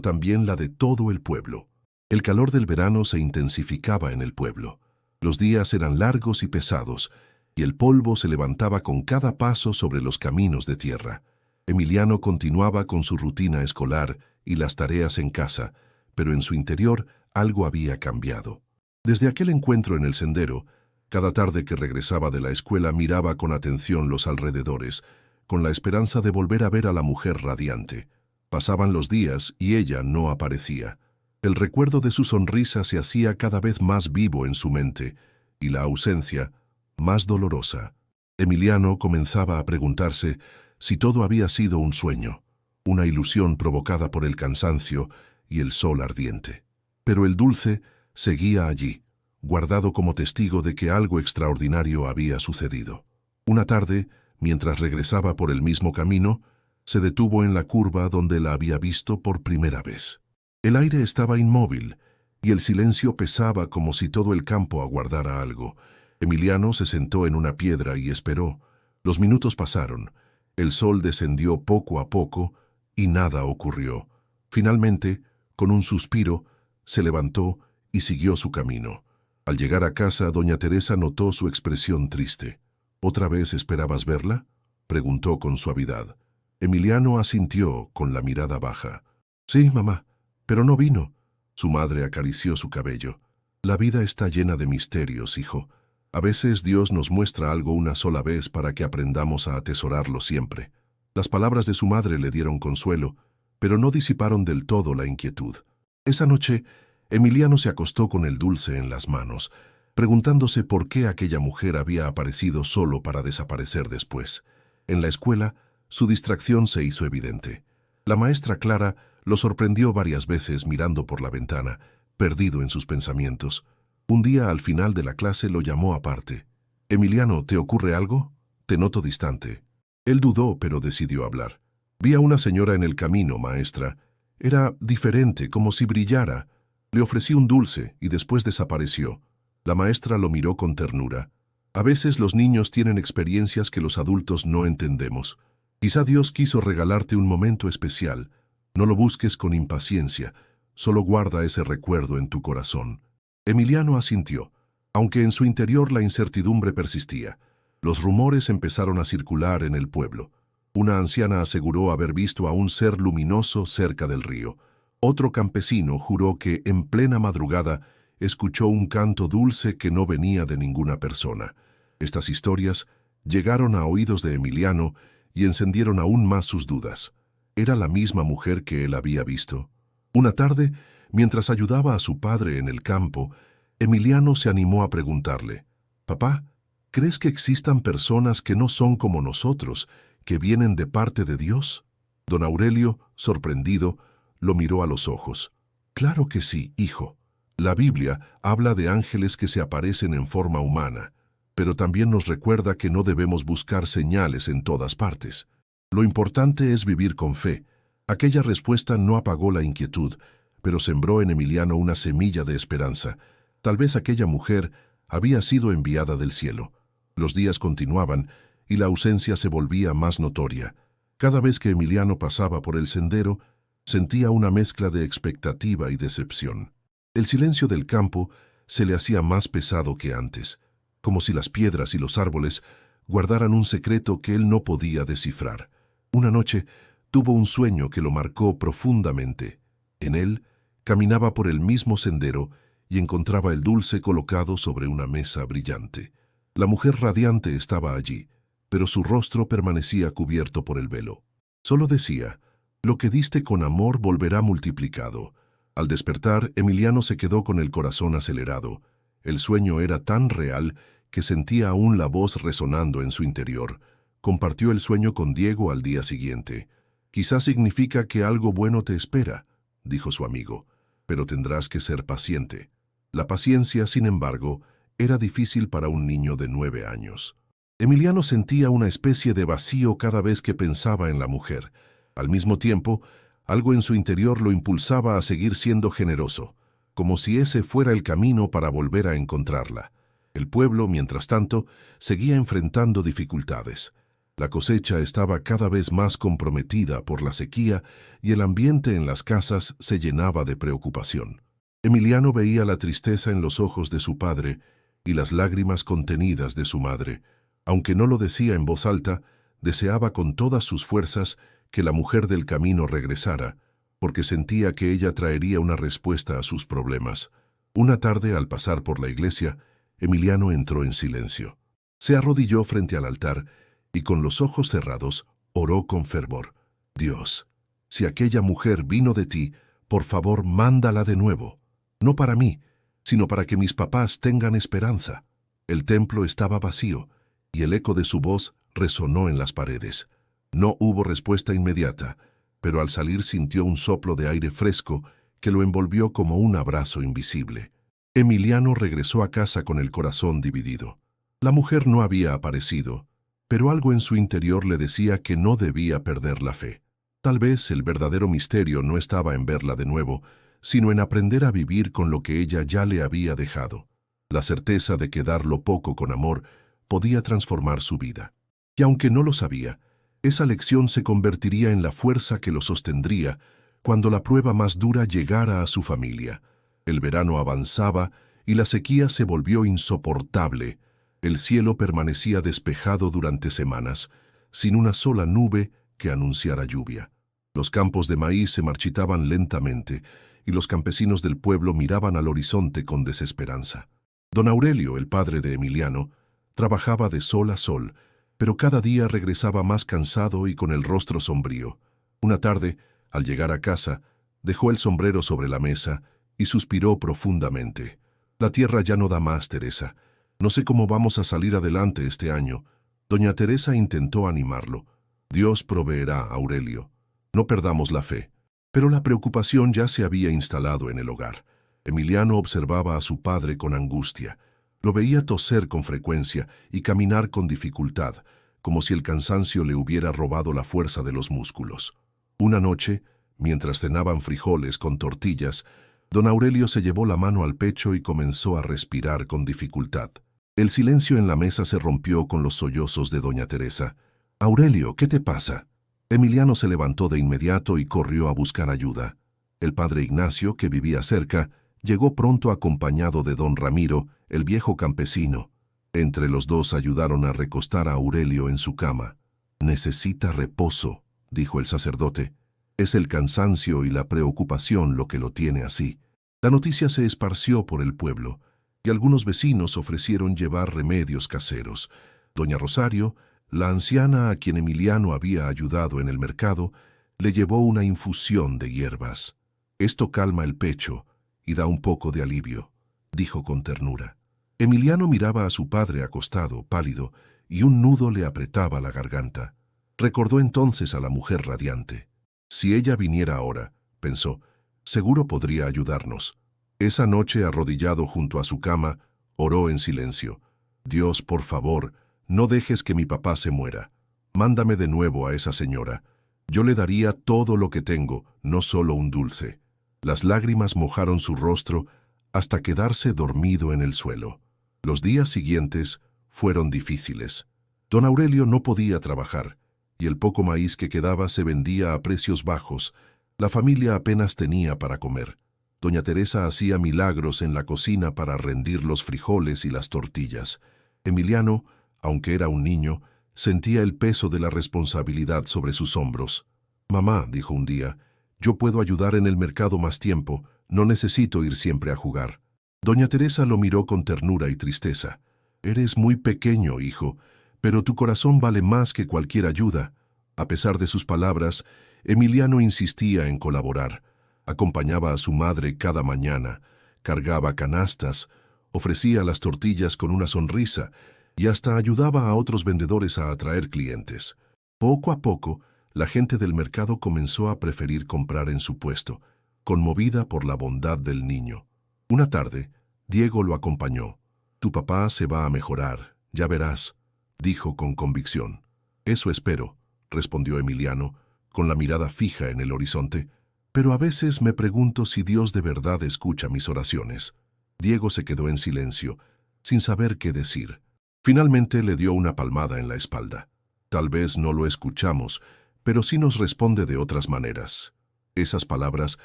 también la de todo el pueblo. El calor del verano se intensificaba en el pueblo. Los días eran largos y pesados, y el polvo se levantaba con cada paso sobre los caminos de tierra. Emiliano continuaba con su rutina escolar y las tareas en casa, pero en su interior algo había cambiado. Desde aquel encuentro en el sendero, cada tarde que regresaba de la escuela miraba con atención los alrededores, con la esperanza de volver a ver a la mujer radiante. Pasaban los días y ella no aparecía. El recuerdo de su sonrisa se hacía cada vez más vivo en su mente, y la ausencia más dolorosa. Emiliano comenzaba a preguntarse si todo había sido un sueño, una ilusión provocada por el cansancio y el sol ardiente. Pero el dulce seguía allí, guardado como testigo de que algo extraordinario había sucedido. Una tarde, mientras regresaba por el mismo camino, se detuvo en la curva donde la había visto por primera vez. El aire estaba inmóvil, y el silencio pesaba como si todo el campo aguardara algo. Emiliano se sentó en una piedra y esperó. Los minutos pasaron, el sol descendió poco a poco, y nada ocurrió. Finalmente, con un suspiro, se levantó y siguió su camino. Al llegar a casa, doña Teresa notó su expresión triste. ¿Otra vez esperabas verla?, preguntó con suavidad. Emiliano asintió con la mirada baja. Sí, mamá, pero no vino. Su madre acarició su cabello. La vida está llena de misterios, hijo. A veces Dios nos muestra algo una sola vez para que aprendamos a atesorarlo siempre. Las palabras de su madre le dieron consuelo, pero no disiparon del todo la inquietud. Esa noche, Emiliano se acostó con el dulce en las manos, preguntándose por qué aquella mujer había aparecido solo para desaparecer después. En la escuela, su distracción se hizo evidente. La maestra Clara lo sorprendió varias veces mirando por la ventana, perdido en sus pensamientos. Un día, al final de la clase, lo llamó aparte. «Emiliano, ¿te ocurre algo? Te noto distante». Él dudó, pero decidió hablar. «Vi a una señora en el camino, maestra. Era diferente, como si brillara. Le ofrecí un dulce y después desapareció». La maestra lo miró con ternura. A veces los niños tienen experiencias que los adultos no entendemos. Quizá Dios quiso regalarte un momento especial. No lo busques con impaciencia, solo guarda ese recuerdo en tu corazón. Emiliano asintió, aunque en su interior la incertidumbre persistía. Los rumores empezaron a circular en el pueblo. Una anciana aseguró haber visto a un ser luminoso cerca del río. Otro campesino juró que, en plena madrugada, escuchó un canto dulce que no venía de ninguna persona. Estas historias llegaron a oídos de Emiliano y encendieron aún más sus dudas. ¿Era la misma mujer que él había visto? Una tarde, mientras ayudaba a su padre en el campo, Emiliano se animó a preguntarle: «Papá, ¿crees que existan personas que no son como nosotros, que vienen de parte de Dios?» Don Aurelio, sorprendido, lo miró a los ojos. «Claro que sí, hijo. La Biblia habla de ángeles que se aparecen en forma humana, pero también nos recuerda que no debemos buscar señales en todas partes. Lo importante es vivir con fe». Aquella respuesta no apagó la inquietud, pero sembró en Emiliano una semilla de esperanza. Tal vez aquella mujer había sido enviada del cielo. Los días continuaban y la ausencia se volvía más notoria. Cada vez que Emiliano pasaba por el sendero, sentía una mezcla de expectativa y decepción. El silencio del campo se le hacía más pesado que antes, como si las piedras y los árboles guardaran un secreto que él no podía descifrar. Una noche tuvo un sueño que lo marcó profundamente. En él caminaba por el mismo sendero y encontraba el dulce colocado sobre una mesa brillante. La mujer radiante estaba allí, pero su rostro permanecía cubierto por el velo. Solo decía: «Lo que diste con amor volverá multiplicado». Al despertar, Emiliano se quedó con el corazón acelerado. El sueño era tan real que sentía aún la voz resonando en su interior. Compartió el sueño con Diego al día siguiente. «Quizás significa que algo bueno te espera», dijo su amigo, «pero tendrás que ser paciente». La paciencia, sin embargo, era difícil para un niño de 9 años. Emiliano sentía una especie de vacío cada vez que pensaba en la mujer. Al mismo tiempo, algo en su interior lo impulsaba a seguir siendo generoso, como si ese fuera el camino para volver a encontrarla. El pueblo, mientras tanto, seguía enfrentando dificultades. La cosecha estaba cada vez más comprometida por la sequía y el ambiente en las casas se llenaba de preocupación. Emiliano veía la tristeza en los ojos de su padre y las lágrimas contenidas de su madre. Aunque no lo decía en voz alta, deseaba con todas sus fuerzas que la mujer del camino regresara, porque sentía que ella traería una respuesta a sus problemas. Una tarde, al pasar por la iglesia, Emiliano entró en silencio. Se arrodilló frente al altar y con los ojos cerrados oró con fervor: «Dios, si aquella mujer vino de ti, por favor mándala de nuevo, no para mí, sino para que mis papás tengan esperanza». El templo estaba vacío y el eco de su voz resonó en las paredes. No hubo respuesta inmediata, pero al salir sintió un soplo de aire fresco que lo envolvió como un abrazo invisible. Emiliano regresó a casa con el corazón dividido. La mujer no había aparecido, pero algo en su interior le decía que no debía perder la fe. Tal vez el verdadero misterio no estaba en verla de nuevo, sino en aprender a vivir con lo que ella ya le había dejado. La certeza de que dar lo poco con amor podía transformar su vida. Y aunque no lo sabía, esa lección se convertiría en la fuerza que lo sostendría cuando la prueba más dura llegara a su familia. El verano avanzaba y la sequía se volvió insoportable. El cielo permanecía despejado durante semanas, sin una sola nube que anunciara lluvia. Los campos de maíz se marchitaban lentamente y los campesinos del pueblo miraban al horizonte con desesperanza. Don Aurelio, el padre de Emiliano, trabajaba de sol a sol, pero cada día regresaba más cansado y con el rostro sombrío. Una tarde, al llegar a casa, dejó el sombrero sobre la mesa y suspiró profundamente. «La tierra ya no da más, Teresa. No sé cómo vamos a salir adelante este año». Doña Teresa intentó animarlo. «Dios proveerá, Aurelio. No perdamos la fe». Pero la preocupación ya se había instalado en el hogar. Emiliano observaba a su padre con angustia. Lo veía toser con frecuencia y caminar con dificultad, como si el cansancio le hubiera robado la fuerza de los músculos. Una noche, mientras cenaban frijoles con tortillas, don Aurelio se llevó la mano al pecho y comenzó a respirar con dificultad. El silencio en la mesa se rompió con los sollozos de doña Teresa. «Aurelio, ¿qué te pasa?» Emiliano se levantó de inmediato y corrió a buscar ayuda. El padre Ignacio, que vivía cerca, llegó pronto acompañado de don Ramiro, el viejo campesino. Entre los dos ayudaron a recostar a Aurelio en su cama. «Necesita reposo», dijo el sacerdote. «Es el cansancio y la preocupación lo que lo tiene así». La noticia se esparció por el pueblo, y algunos vecinos ofrecieron llevar remedios caseros. Doña Rosario, la anciana a quien Emiliano había ayudado en el mercado, le llevó una infusión de hierbas. «Esto calma el pecho y da un poco de alivio», dijo con ternura. Emiliano miraba a su padre acostado, pálido, y un nudo le apretaba la garganta. Recordó entonces a la mujer radiante. Si ella viniera ahora, pensó, seguro podría ayudarnos. Esa noche, arrodillado junto a su cama, oró en silencio. «Dios, por favor, no dejes que mi papá se muera. Mándame de nuevo a esa señora. Yo le daría todo lo que tengo, no solo un dulce». Las lágrimas mojaron su rostro hasta quedarse dormido en el suelo. Los días siguientes fueron difíciles. Don Aurelio no podía trabajar, y el poco maíz que quedaba se vendía a precios bajos. La familia apenas tenía para comer. Doña Teresa hacía milagros en la cocina para rendir los frijoles y las tortillas. Emiliano, aunque era un niño, sentía el peso de la responsabilidad sobre sus hombros. «Mamá», dijo un día, «yo puedo ayudar en el mercado más tiempo, no necesito ir siempre a jugar». Doña Teresa lo miró con ternura y tristeza. «Eres muy pequeño, hijo, pero tu corazón vale más que cualquier ayuda». A pesar de sus palabras, Emiliano insistía en colaborar. Acompañaba a su madre cada mañana, cargaba canastas, ofrecía las tortillas con una sonrisa y hasta ayudaba a otros vendedores a atraer clientes. Poco a poco, la gente del mercado comenzó a preferir comprar en su puesto, conmovida por la bondad del niño. Una tarde, Diego lo acompañó. «Tu papá se va a mejorar, ya verás», dijo con convicción. «Eso espero», respondió Emiliano, con la mirada fija en el horizonte. «Pero a veces me pregunto si Dios de verdad escucha mis oraciones». Diego se quedó en silencio, sin saber qué decir. Finalmente le dio una palmada en la espalda. «Tal vez no lo escuchamos, pero sí nos responde de otras maneras». Esas palabras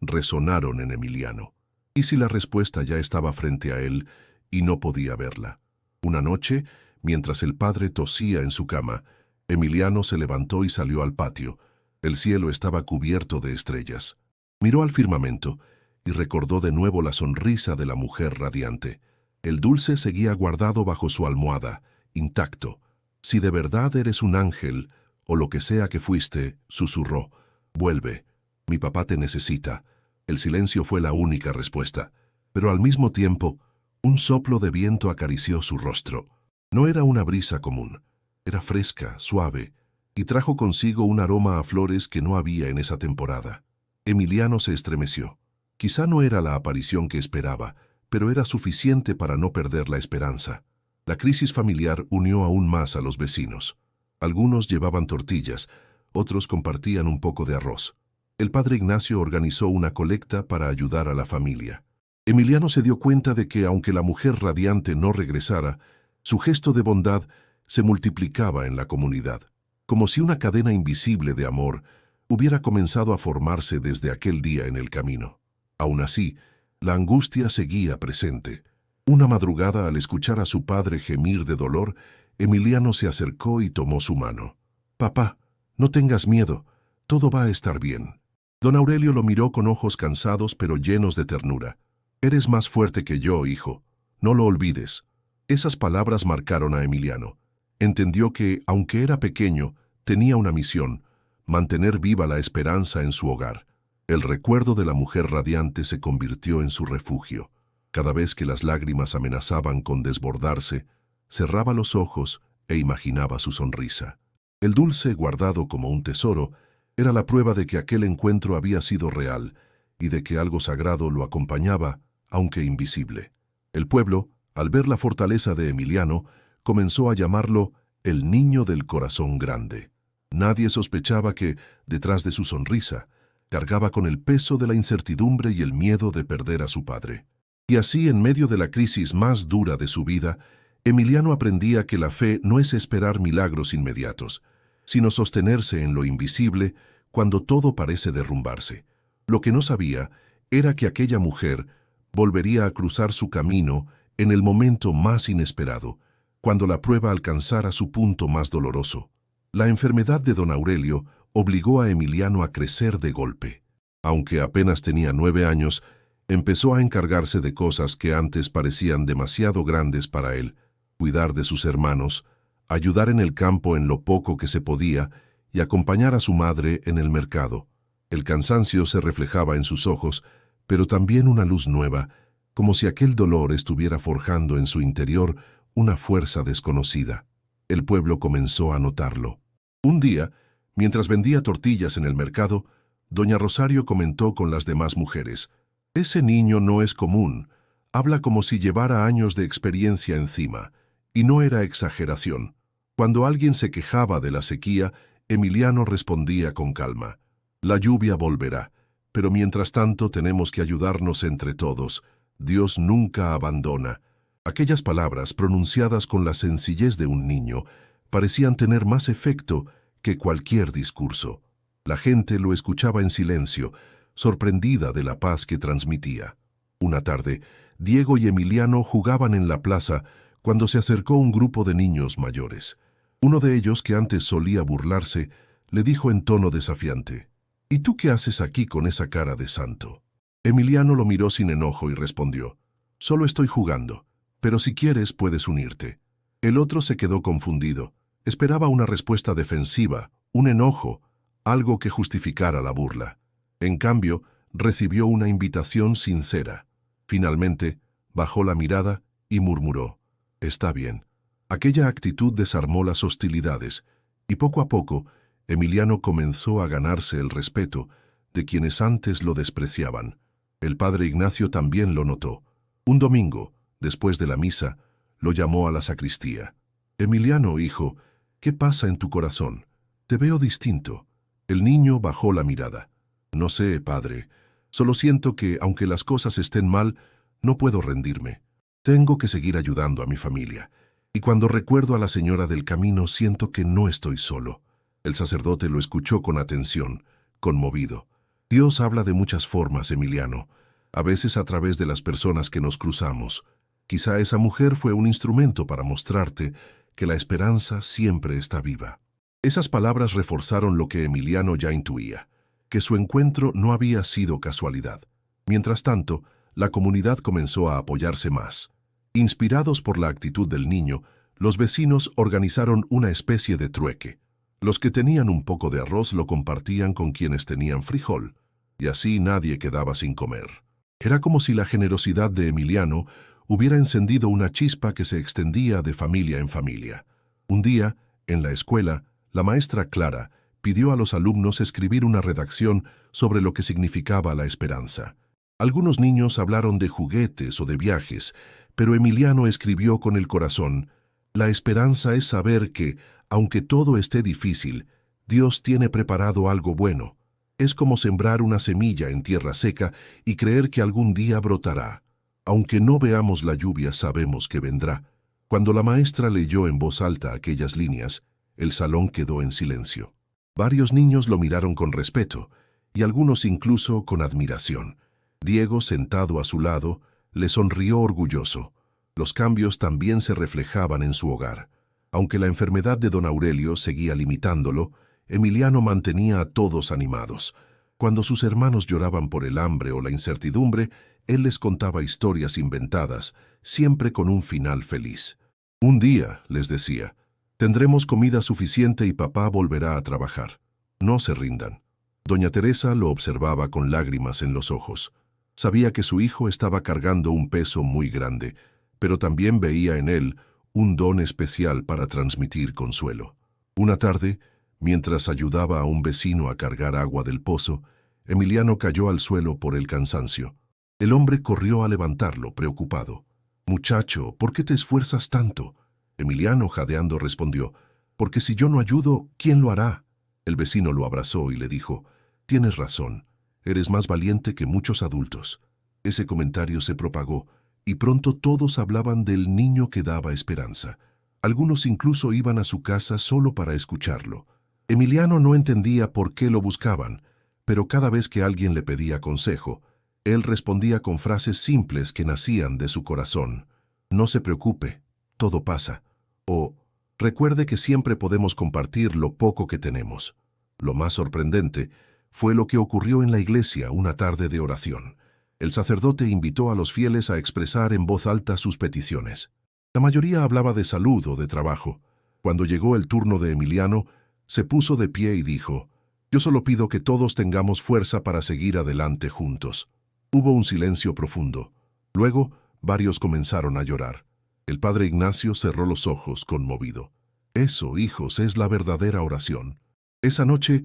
resonaron en Emiliano. ¿Y si la respuesta ya estaba frente a él y no podía verla? Una noche, mientras el padre tosía en su cama, Emiliano se levantó y salió al patio. El cielo estaba cubierto de estrellas. Miró al firmamento y recordó de nuevo la sonrisa de la mujer radiante. El dulce seguía guardado bajo su almohada, intacto. «Si de verdad eres un ángel, o lo que sea que fuiste», susurró, «vuelve. Mi papá te necesita». El silencio fue la única respuesta, pero al mismo tiempo, un soplo de viento acarició su rostro. No era una brisa común, era fresca, suave, y trajo consigo un aroma a flores que no había en esa temporada. Emiliano se estremeció. Quizá no era la aparición que esperaba, pero era suficiente para no perder la esperanza. La crisis familiar unió aún más a los vecinos. Algunos llevaban tortillas, otros compartían un poco de arroz. El padre Ignacio organizó una colecta para ayudar a la familia. Emiliano se dio cuenta de que, aunque la mujer radiante no regresara, su gesto de bondad se multiplicaba en la comunidad, como si una cadena invisible de amor hubiera comenzado a formarse desde aquel día en el camino. Aún así, la angustia seguía presente. Una madrugada, al escuchar a su padre gemir de dolor, Emiliano se acercó y tomó su mano. «Papá, no tengas miedo, todo va a estar bien». Don Aurelio lo miró con ojos cansados pero llenos de ternura. «Eres más fuerte que yo, hijo. No lo olvides». Esas palabras marcaron a Emiliano. Entendió que, aunque era pequeño, tenía una misión: mantener viva la esperanza en su hogar. El recuerdo de la mujer radiante se convirtió en su refugio. Cada vez que las lágrimas amenazaban con desbordarse, cerraba los ojos e imaginaba su sonrisa. El dulce, guardado como un tesoro, era la prueba de que aquel encuentro había sido real y de que algo sagrado lo acompañaba aunque invisible. El pueblo, al ver la fortaleza de Emiliano, comenzó a llamarlo el niño del corazón grande. Nadie sospechaba que, detrás de su sonrisa, cargaba con el peso de la incertidumbre y el miedo de perder a su padre. Y así, en medio de la crisis más dura de su vida, Emiliano aprendía que la fe no es esperar milagros inmediatos, sino sostenerse en lo invisible cuando todo parece derrumbarse. Lo que no sabía era que aquella mujer volvería a cruzar su camino en el momento más inesperado, cuando la prueba alcanzara su punto más doloroso. La enfermedad de don Aurelio obligó a Emiliano a crecer de golpe. Aunque apenas tenía 9 años, empezó a encargarse de cosas que antes parecían demasiado grandes para él: cuidar de sus hermanos, ayudar en el campo en lo poco que se podía y acompañar a su madre en el mercado. El cansancio se reflejaba en sus ojos, pero también una luz nueva, como si aquel dolor estuviera forjando en su interior una fuerza desconocida. El pueblo comenzó a notarlo. Un día, mientras vendía tortillas en el mercado, doña Rosario comentó con las demás mujeres: «Ese niño no es común, habla como si llevara años de experiencia encima». Y no era exageración. Cuando alguien se quejaba de la sequía, Emiliano respondía con calma: «La lluvia volverá, pero mientras tanto tenemos que ayudarnos entre todos. Dios nunca abandona». Aquellas palabras, pronunciadas con la sencillez de un niño, parecían tener más efecto que cualquier discurso. La gente lo escuchaba en silencio, sorprendida de la paz que transmitía. Una tarde, Diego y Emiliano jugaban en la plaza cuando se acercó un grupo de niños mayores. Uno de ellos, que antes solía burlarse, le dijo en tono desafiante: «¿Y tú qué haces aquí con esa cara de santo?». Emiliano lo miró sin enojo y respondió: «Solo estoy jugando, pero si quieres puedes unirte». El otro se quedó confundido. Esperaba una respuesta defensiva, un enojo, algo que justificara la burla. En cambio, recibió una invitación sincera. Finalmente, bajó la mirada y murmuró: «Está bien». Aquella actitud desarmó las hostilidades, y poco a poco, Emiliano comenzó a ganarse el respeto de quienes antes lo despreciaban. El padre Ignacio también lo notó. Un domingo, después de la misa, lo llamó a la sacristía. «Emiliano, hijo, ¿qué pasa en tu corazón? Te veo distinto». El niño bajó la mirada. «No sé, padre, solo siento que, aunque las cosas estén mal, no puedo rendirme. Tengo que seguir ayudando a mi familia. Y cuando recuerdo a la señora del camino, siento que no estoy solo». El sacerdote lo escuchó con atención, conmovido. «Dios habla de muchas formas, Emiliano, a veces a través de las personas que nos cruzamos. Quizá esa mujer fue un instrumento para mostrarte que la esperanza siempre está viva». Esas palabras reforzaron lo que Emiliano ya intuía, que su encuentro no había sido casualidad. Mientras tanto, la comunidad comenzó a apoyarse más. Inspirados por la actitud del niño, los vecinos organizaron una especie de trueque. Los que tenían un poco de arroz lo compartían con quienes tenían frijol, y así nadie quedaba sin comer. Era como si la generosidad de Emiliano hubiera encendido una chispa que se extendía de familia en familia. Un día, en la escuela, la maestra Clara pidió a los alumnos escribir una redacción sobre lo que significaba la esperanza. Algunos niños hablaron de juguetes o de viajes, pero Emiliano escribió con el corazón: «La esperanza es saber que, aunque todo esté difícil, Dios tiene preparado algo bueno. Es como sembrar una semilla en tierra seca y creer que algún día brotará. Aunque no veamos la lluvia, sabemos que vendrá». Cuando la maestra leyó en voz alta aquellas líneas, el salón quedó en silencio. Varios niños lo miraron con respeto, y algunos incluso con admiración. Diego, sentado a su lado, le sonrió orgulloso. Los cambios también se reflejaban en su hogar. Aunque la enfermedad de don Aurelio seguía limitándolo, Emiliano mantenía a todos animados. Cuando sus hermanos lloraban por el hambre o la incertidumbre, él les contaba historias inventadas, siempre con un final feliz. «Un día», les decía, «tendremos comida suficiente y papá volverá a trabajar. No se rindan». Doña Teresa lo observaba con lágrimas en los ojos. Sabía que su hijo estaba cargando un peso muy grande, pero también veía en él un don especial para transmitir consuelo. Una tarde, mientras ayudaba a un vecino a cargar agua del pozo, Emiliano cayó al suelo por el cansancio. El hombre corrió a levantarlo, preocupado. «Muchacho, ¿por qué te esfuerzas tanto?». Emiliano, jadeando, respondió: «Porque si yo no ayudo, ¿quién lo hará?». El vecino lo abrazó y le dijo: «Tienes razón, eres más valiente que muchos adultos». Ese comentario se propagó, y pronto todos hablaban del niño que daba esperanza. Algunos incluso iban a su casa solo para escucharlo. Emiliano no entendía por qué lo buscaban, pero cada vez que alguien le pedía consejo, él respondía con frases simples que nacían de su corazón. «No se preocupe, todo pasa». O «Recuerde que siempre podemos compartir lo poco que tenemos». Lo más sorprendente fue lo que ocurrió en la iglesia una tarde de oración. El sacerdote invitó a los fieles a expresar en voz alta sus peticiones. La mayoría hablaba de salud o de trabajo. Cuando llegó el turno de Emiliano, se puso de pie y dijo: «Yo solo pido que todos tengamos fuerza para seguir adelante juntos». Hubo un silencio profundo. Luego, varios comenzaron a llorar. El padre Ignacio cerró los ojos, conmovido. Eso, hijos, es la verdadera oración. Esa noche,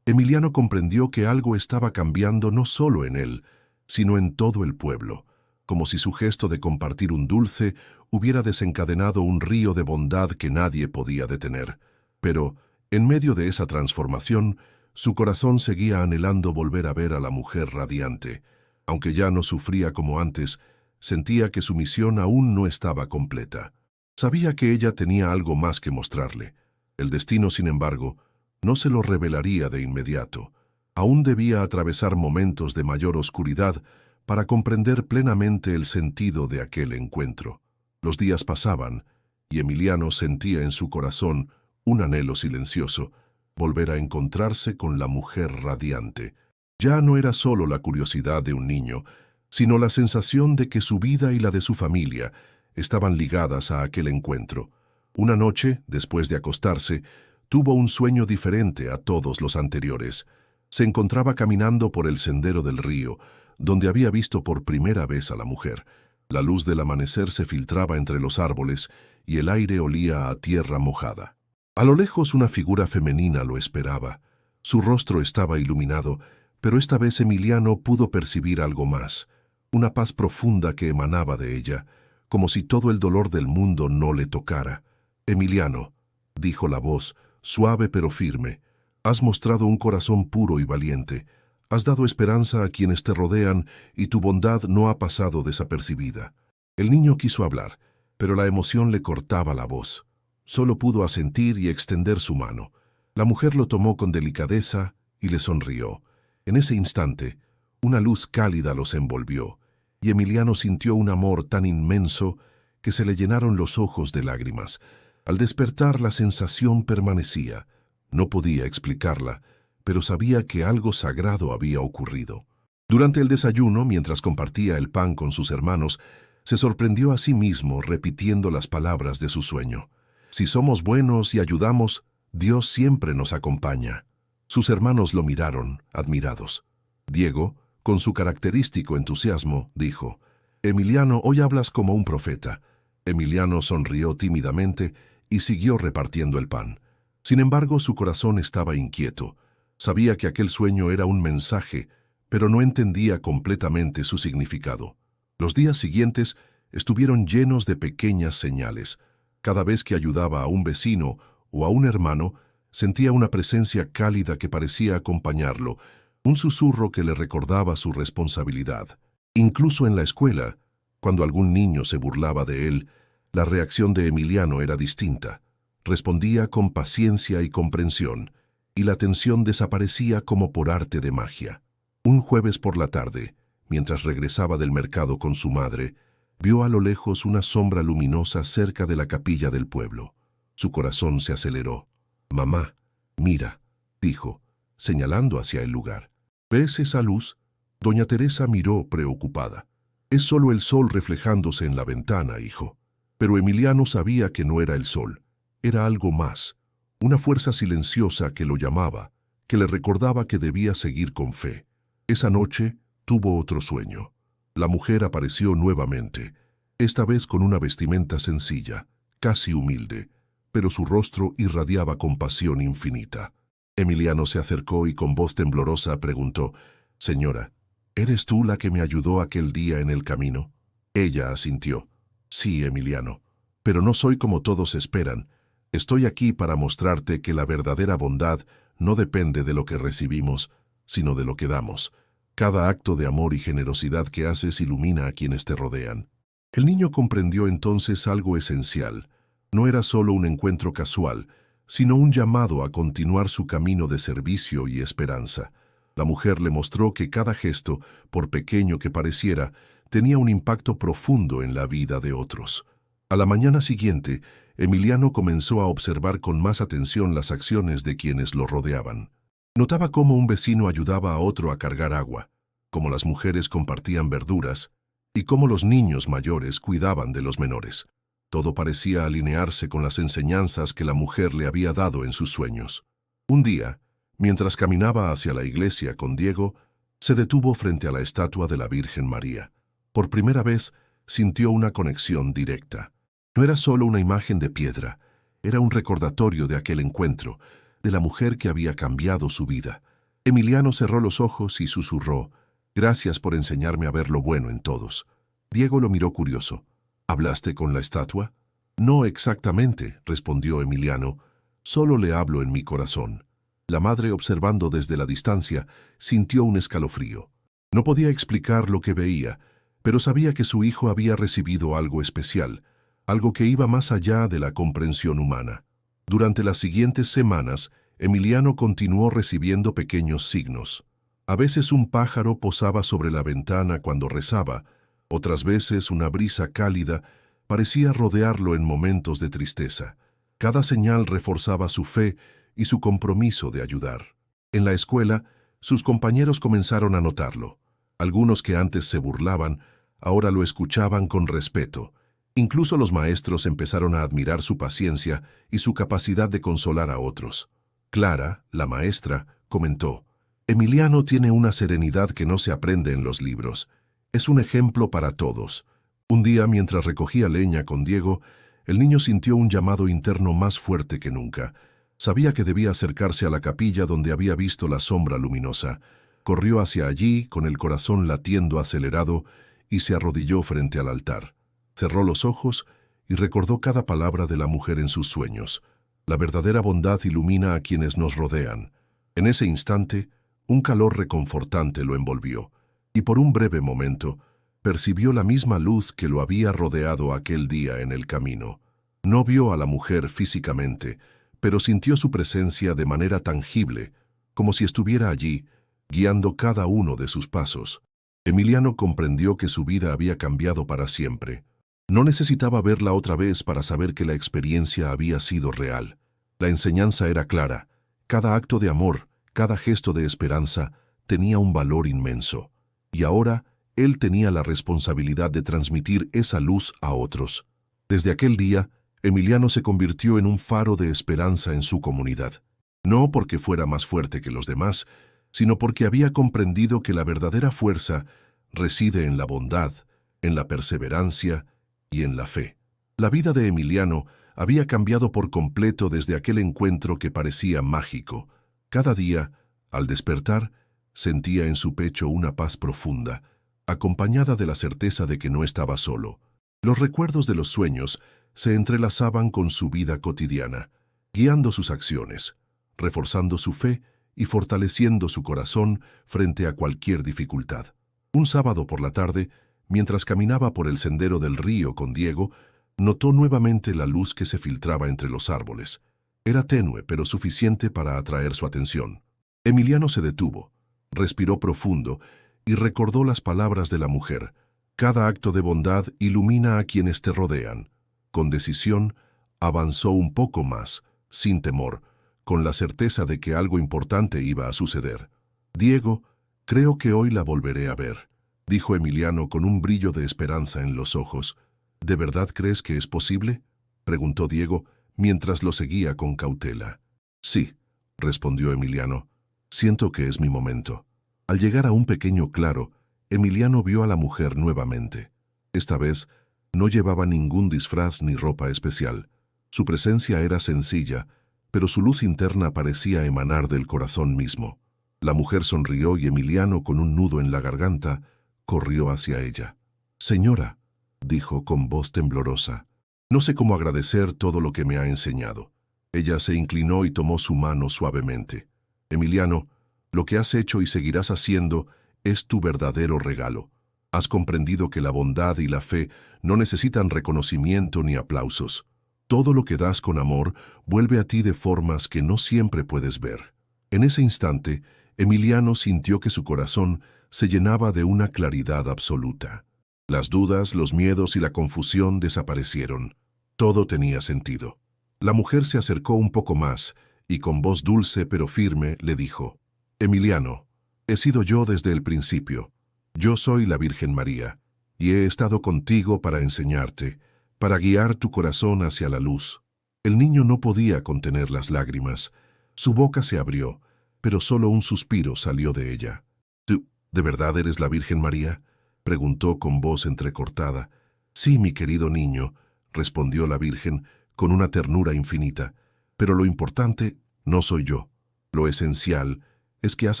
Emiliano comprendió que algo estaba cambiando no solo en él, sino en todo el pueblo, como si su gesto de compartir un dulce hubiera desencadenado un río de bondad que nadie podía detener. Pero, en medio de esa transformación, su corazón seguía anhelando volver a ver a la mujer radiante. Aunque ya no sufría como antes, sentía que su misión aún no estaba completa. Sabía que ella tenía algo más que mostrarle. El destino, sin embargo, no se lo revelaría de inmediato. Aún debía atravesar momentos de mayor oscuridad para comprender plenamente el sentido de aquel encuentro. Los días pasaban, y Emiliano sentía en su corazón un anhelo silencioso: volver a encontrarse con la mujer radiante. Ya no era solo la curiosidad de un niño, sino la sensación de que su vida y la de su familia estaban ligadas a aquel encuentro. Una noche, después de acostarse, tuvo un sueño diferente a todos los anteriores. Se encontraba caminando por el sendero del río, donde había visto por primera vez a la mujer. La luz del amanecer se filtraba entre los árboles y el aire olía a tierra mojada. A lo lejos una figura femenina lo esperaba. Su rostro estaba iluminado, pero esta vez Emiliano pudo percibir algo más, una paz profunda que emanaba de ella, como si todo el dolor del mundo no le tocara. «Emiliano», dijo la voz, suave pero firme, «has mostrado un corazón puro y valiente. Has dado esperanza a quienes te rodean y tu bondad no ha pasado desapercibida». El niño quiso hablar, pero la emoción le cortaba la voz. Solo pudo asentir y extender su mano. La mujer lo tomó con delicadeza y le sonrió. En ese instante, una luz cálida los envolvió, y Emiliano sintió un amor tan inmenso que se le llenaron los ojos de lágrimas. Al despertar, la sensación permanecía. No podía explicarla, pero sabía que algo sagrado había ocurrido. Durante el desayuno, mientras compartía el pan con sus hermanos, se sorprendió a sí mismo repitiendo las palabras de su sueño: «Si somos buenos y ayudamos, Dios siempre nos acompaña». Sus hermanos lo miraron, admirados. Diego, con su característico entusiasmo, dijo: «Emiliano, hoy hablas como un profeta». Emiliano sonrió tímidamente y siguió repartiendo el pan. Sin embargo, su corazón estaba inquieto. Sabía que aquel sueño era un mensaje, pero no entendía completamente su significado. Los días siguientes estuvieron llenos de pequeñas señales. Cada vez que ayudaba a un vecino o a un hermano, sentía una presencia cálida que parecía acompañarlo, un susurro que le recordaba su responsabilidad. Incluso en la escuela, cuando algún niño se burlaba de él, la reacción de Emiliano era distinta. Respondía con paciencia y comprensión, y la tensión desaparecía como por arte de magia. Un jueves por la tarde, mientras regresaba del mercado con su madre, vio a lo lejos una sombra luminosa cerca de la capilla del pueblo. Su corazón se aceleró. «Mamá, mira», dijo, señalando hacia el lugar. «¿Ves esa luz?». Doña Teresa miró preocupada. «Es solo el sol reflejándose en la ventana, hijo». Pero Emiliano sabía que no era el sol. Era algo más, una fuerza silenciosa que lo llamaba, que le recordaba que debía seguir con fe. Esa noche tuvo otro sueño. La mujer apareció nuevamente, esta vez con una vestimenta sencilla, casi humilde, pero su rostro irradiaba compasión infinita. Emiliano se acercó y con voz temblorosa preguntó: «Señora, ¿Eres tú la que me ayudó aquel día en el camino? Ella asintió. Sí, Emiliano, pero no soy como todos esperan. Estoy aquí para mostrarte que la verdadera bondad no depende de lo que recibimos, sino de lo que damos. Cada acto de amor y generosidad que haces ilumina a quienes te rodean. El niño comprendió entonces algo esencial. No era solo un encuentro casual, sino un llamado a continuar su camino de servicio y esperanza. La mujer le mostró que cada gesto, por pequeño que pareciera, tenía un impacto profundo en la vida de otros. A la mañana siguiente, Emiliano comenzó a observar con más atención las acciones de quienes lo rodeaban. Notaba cómo un vecino ayudaba a otro a cargar agua, cómo las mujeres compartían verduras y cómo los niños mayores cuidaban de los menores. Todo parecía alinearse con las enseñanzas que la mujer le había dado en sus sueños. Un día, mientras caminaba hacia la iglesia con Diego, se detuvo frente a la estatua de la Virgen María. Por primera vez, sintió una conexión directa. No era solo una imagen de piedra, era un recordatorio de aquel encuentro, de la mujer que había cambiado su vida. Emiliano cerró los ojos y susurró: «Gracias por enseñarme a ver lo bueno en todos». Diego lo miró curioso. «¿Hablaste con la estatua?» «No exactamente», respondió Emiliano. «Solo le hablo en mi corazón». La madre, observando desde la distancia, sintió un escalofrío. No podía explicar lo que veía, pero sabía que su hijo había recibido algo especial, algo que iba más allá de la comprensión humana. Durante las siguientes semanas, Emiliano continuó recibiendo pequeños signos. A veces un pájaro posaba sobre la ventana cuando rezaba, otras veces una brisa cálida parecía rodearlo en momentos de tristeza. Cada señal reforzaba su fe y su compromiso de ayudar. En la escuela, sus compañeros comenzaron a notarlo. Algunos que antes se burlaban, ahora lo escuchaban con respeto. Incluso los maestros empezaron a admirar su paciencia y su capacidad de consolar a otros. Clara, la maestra, comentó: «Emiliano tiene una serenidad que no se aprende en los libros. Es un ejemplo para todos». Un día, mientras recogía leña con Diego, el niño sintió un llamado interno más fuerte que nunca. Sabía que debía acercarse a la capilla donde había visto la sombra luminosa. Corrió hacia allí, con el corazón latiendo acelerado, y se arrodilló frente al altar. Cerró los ojos y recordó cada palabra de la mujer en sus sueños. La verdadera bondad ilumina a quienes nos rodean. En ese instante, un calor reconfortante lo envolvió, y por un breve momento, percibió la misma luz que lo había rodeado aquel día en el camino. No vio a la mujer físicamente, pero sintió su presencia de manera tangible, como si estuviera allí, guiando cada uno de sus pasos. Emiliano comprendió que su vida había cambiado para siempre. No necesitaba verla otra vez para saber que la experiencia había sido real. La enseñanza era clara. Cada acto de amor, cada gesto de esperanza, tenía un valor inmenso. Y ahora, él tenía la responsabilidad de transmitir esa luz a otros. Desde aquel día, Emiliano se convirtió en un faro de esperanza en su comunidad. No porque fuera más fuerte que los demás, sino porque había comprendido que la verdadera fuerza reside en la bondad, en la perseverancia y en la fe. La vida de Emiliano había cambiado por completo desde aquel encuentro que parecía mágico. Cada día, al despertar, sentía en su pecho una paz profunda, acompañada de la certeza de que no estaba solo. Los recuerdos de los sueños se entrelazaban con su vida cotidiana, guiando sus acciones, reforzando su fe y fortaleciendo su corazón frente a cualquier dificultad. Un sábado por la tarde, mientras caminaba por el sendero del río con Diego, notó nuevamente la luz que se filtraba entre los árboles. Era tenue, pero suficiente para atraer su atención. Emiliano se detuvo, respiró profundo y recordó las palabras de la mujer: «Cada acto de bondad ilumina a quienes te rodean». Con decisión, avanzó un poco más, sin temor, con la certeza de que algo importante iba a suceder. «Diego, creo que hoy la volveré a ver», dijo Emiliano con un brillo de esperanza en los ojos. «¿De verdad crees que es posible?», preguntó Diego, mientras lo seguía con cautela. «Sí», respondió Emiliano. «Siento que es mi momento». Al llegar a un pequeño claro, Emiliano vio a la mujer nuevamente. Esta vez, no llevaba ningún disfraz ni ropa especial. Su presencia era sencilla, pero su luz interna parecía emanar del corazón mismo. La mujer sonrió y Emiliano, con un nudo en la garganta, corrió hacia ella. «Señora», dijo con voz temblorosa, «no sé cómo agradecer todo lo que me ha enseñado». Ella se inclinó y tomó su mano suavemente. «Emiliano, lo que has hecho y seguirás haciendo es tu verdadero regalo. Has comprendido que la bondad y la fe no necesitan reconocimiento ni aplausos. Todo lo que das con amor vuelve a ti de formas que no siempre puedes ver». En ese instante, Emiliano sintió que su corazón se llenaba de una claridad absoluta. Las dudas, los miedos y la confusión desaparecieron. Todo tenía sentido. La mujer se acercó un poco más y con voz dulce pero firme le dijo: «Emiliano, he sido yo desde el principio. Yo soy la Virgen María y he estado contigo para enseñarte, para guiar tu corazón hacia la luz». El niño no podía contener las lágrimas. Su boca se abrió, pero solo un suspiro salió de ella. «¿Tú, de verdad eres la Virgen María?», preguntó con voz entrecortada. «Sí, mi querido niño», respondió la Virgen con una ternura infinita, «pero lo importante no soy yo. Lo esencial es que has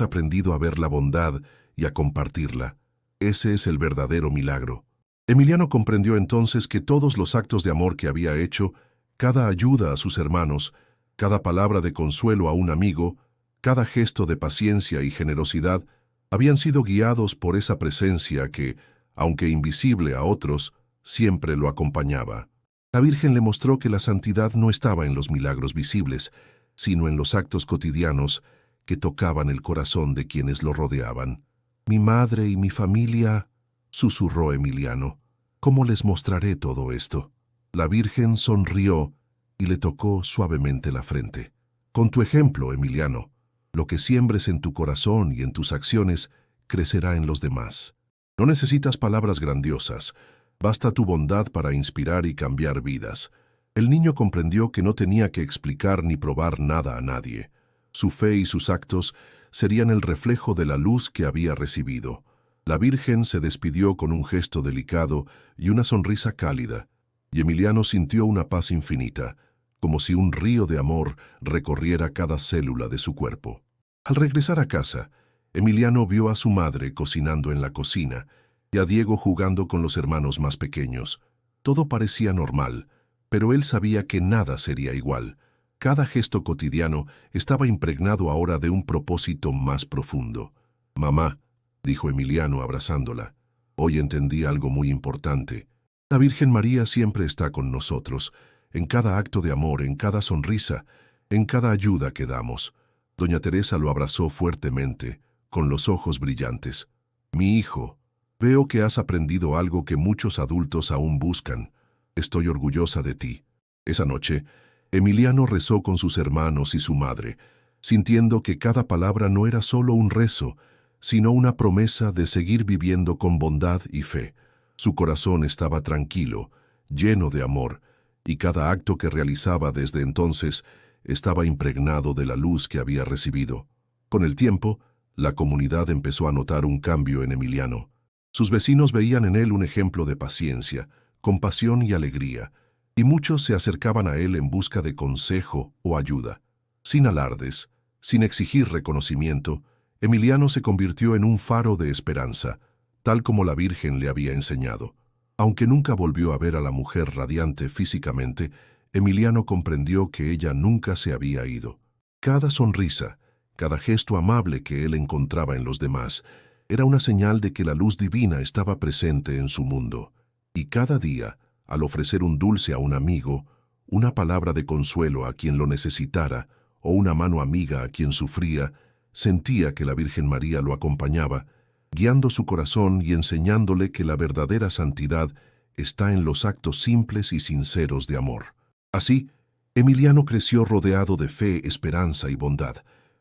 aprendido a ver la bondad y a compartirla. Ese es el verdadero milagro». Emiliano comprendió entonces que todos los actos de amor que había hecho, cada ayuda a sus hermanos, cada palabra de consuelo a un amigo, cada gesto de paciencia y generosidad, habían sido guiados por esa presencia que, aunque invisible a otros, siempre lo acompañaba. La Virgen le mostró que la santidad no estaba en los milagros visibles, sino en los actos cotidianos que tocaban el corazón de quienes lo rodeaban. «Mi madre y mi familia», susurró Emiliano, «¿cómo les mostraré todo esto?». La Virgen sonrió y le tocó suavemente la frente. «Con tu ejemplo, Emiliano, lo que siembres en tu corazón y en tus acciones crecerá en los demás. No necesitas palabras grandiosas, basta tu bondad para inspirar y cambiar vidas». El niño comprendió que no tenía que explicar ni probar nada a nadie. Su fe y sus actos serían el reflejo de la luz que había recibido. La Virgen se despidió con un gesto delicado y una sonrisa cálida, y Emiliano sintió una paz infinita, como si un río de amor recorriera cada célula de su cuerpo. Al regresar a casa, Emiliano vio a su madre cocinando en la cocina y a Diego jugando con los hermanos más pequeños. Todo parecía normal, pero él sabía que nada sería igual. Cada gesto cotidiano estaba impregnado ahora de un propósito más profundo. «Mamá», dijo Emiliano abrazándola, «hoy entendí algo muy importante. La Virgen María siempre está con nosotros, en cada acto de amor, en cada sonrisa, en cada ayuda que damos». Doña Teresa lo abrazó fuertemente, con los ojos brillantes. «Mi hijo, veo que has aprendido algo que muchos adultos aún buscan. Estoy orgullosa de ti». Esa noche, Emiliano rezó con sus hermanos y su madre, sintiendo que cada palabra no era solo un rezo, sino una promesa de seguir viviendo con bondad y fe. Su corazón estaba tranquilo, lleno de amor, y cada acto que realizaba desde entonces estaba impregnado de la luz que había recibido. Con el tiempo, la comunidad empezó a notar un cambio en Emiliano. Sus vecinos veían en él un ejemplo de paciencia, compasión y alegría, y muchos se acercaban a él en busca de consejo o ayuda. Sin alardes, sin exigir reconocimiento, Emiliano se convirtió en un faro de esperanza, tal como la Virgen le había enseñado. Aunque nunca volvió a ver a la mujer radiante físicamente, Emiliano comprendió que ella nunca se había ido. Cada sonrisa, cada gesto amable que él encontraba en los demás, era una señal de que la luz divina estaba presente en su mundo. Y cada día, al ofrecer un dulce a un amigo, una palabra de consuelo a quien lo necesitara, o una mano amiga a quien sufría, sentía que la Virgen María lo acompañaba, guiando su corazón y enseñándole que la verdadera santidad está en los actos simples y sinceros de amor. Así, Emiliano creció rodeado de fe, esperanza y bondad,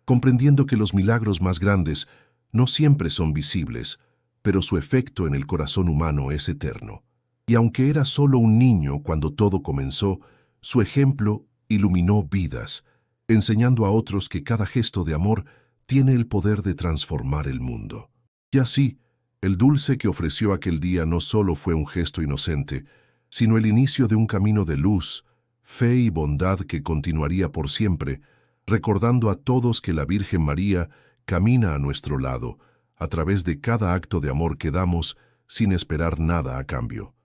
comprendiendo que los milagros más grandes no siempre son visibles, pero su efecto en el corazón humano es eterno. Y aunque era solo un niño cuando todo comenzó, su ejemplo iluminó vidas, enseñando a otros que cada gesto de amor tiene el poder de transformar el mundo. Y así, el dulce que ofreció aquel día no solo fue un gesto inocente, sino el inicio de un camino de luz, fe y bondad que continuaría por siempre, recordando a todos que la Virgen María camina a nuestro lado, a través de cada acto de amor que damos sin esperar nada a cambio.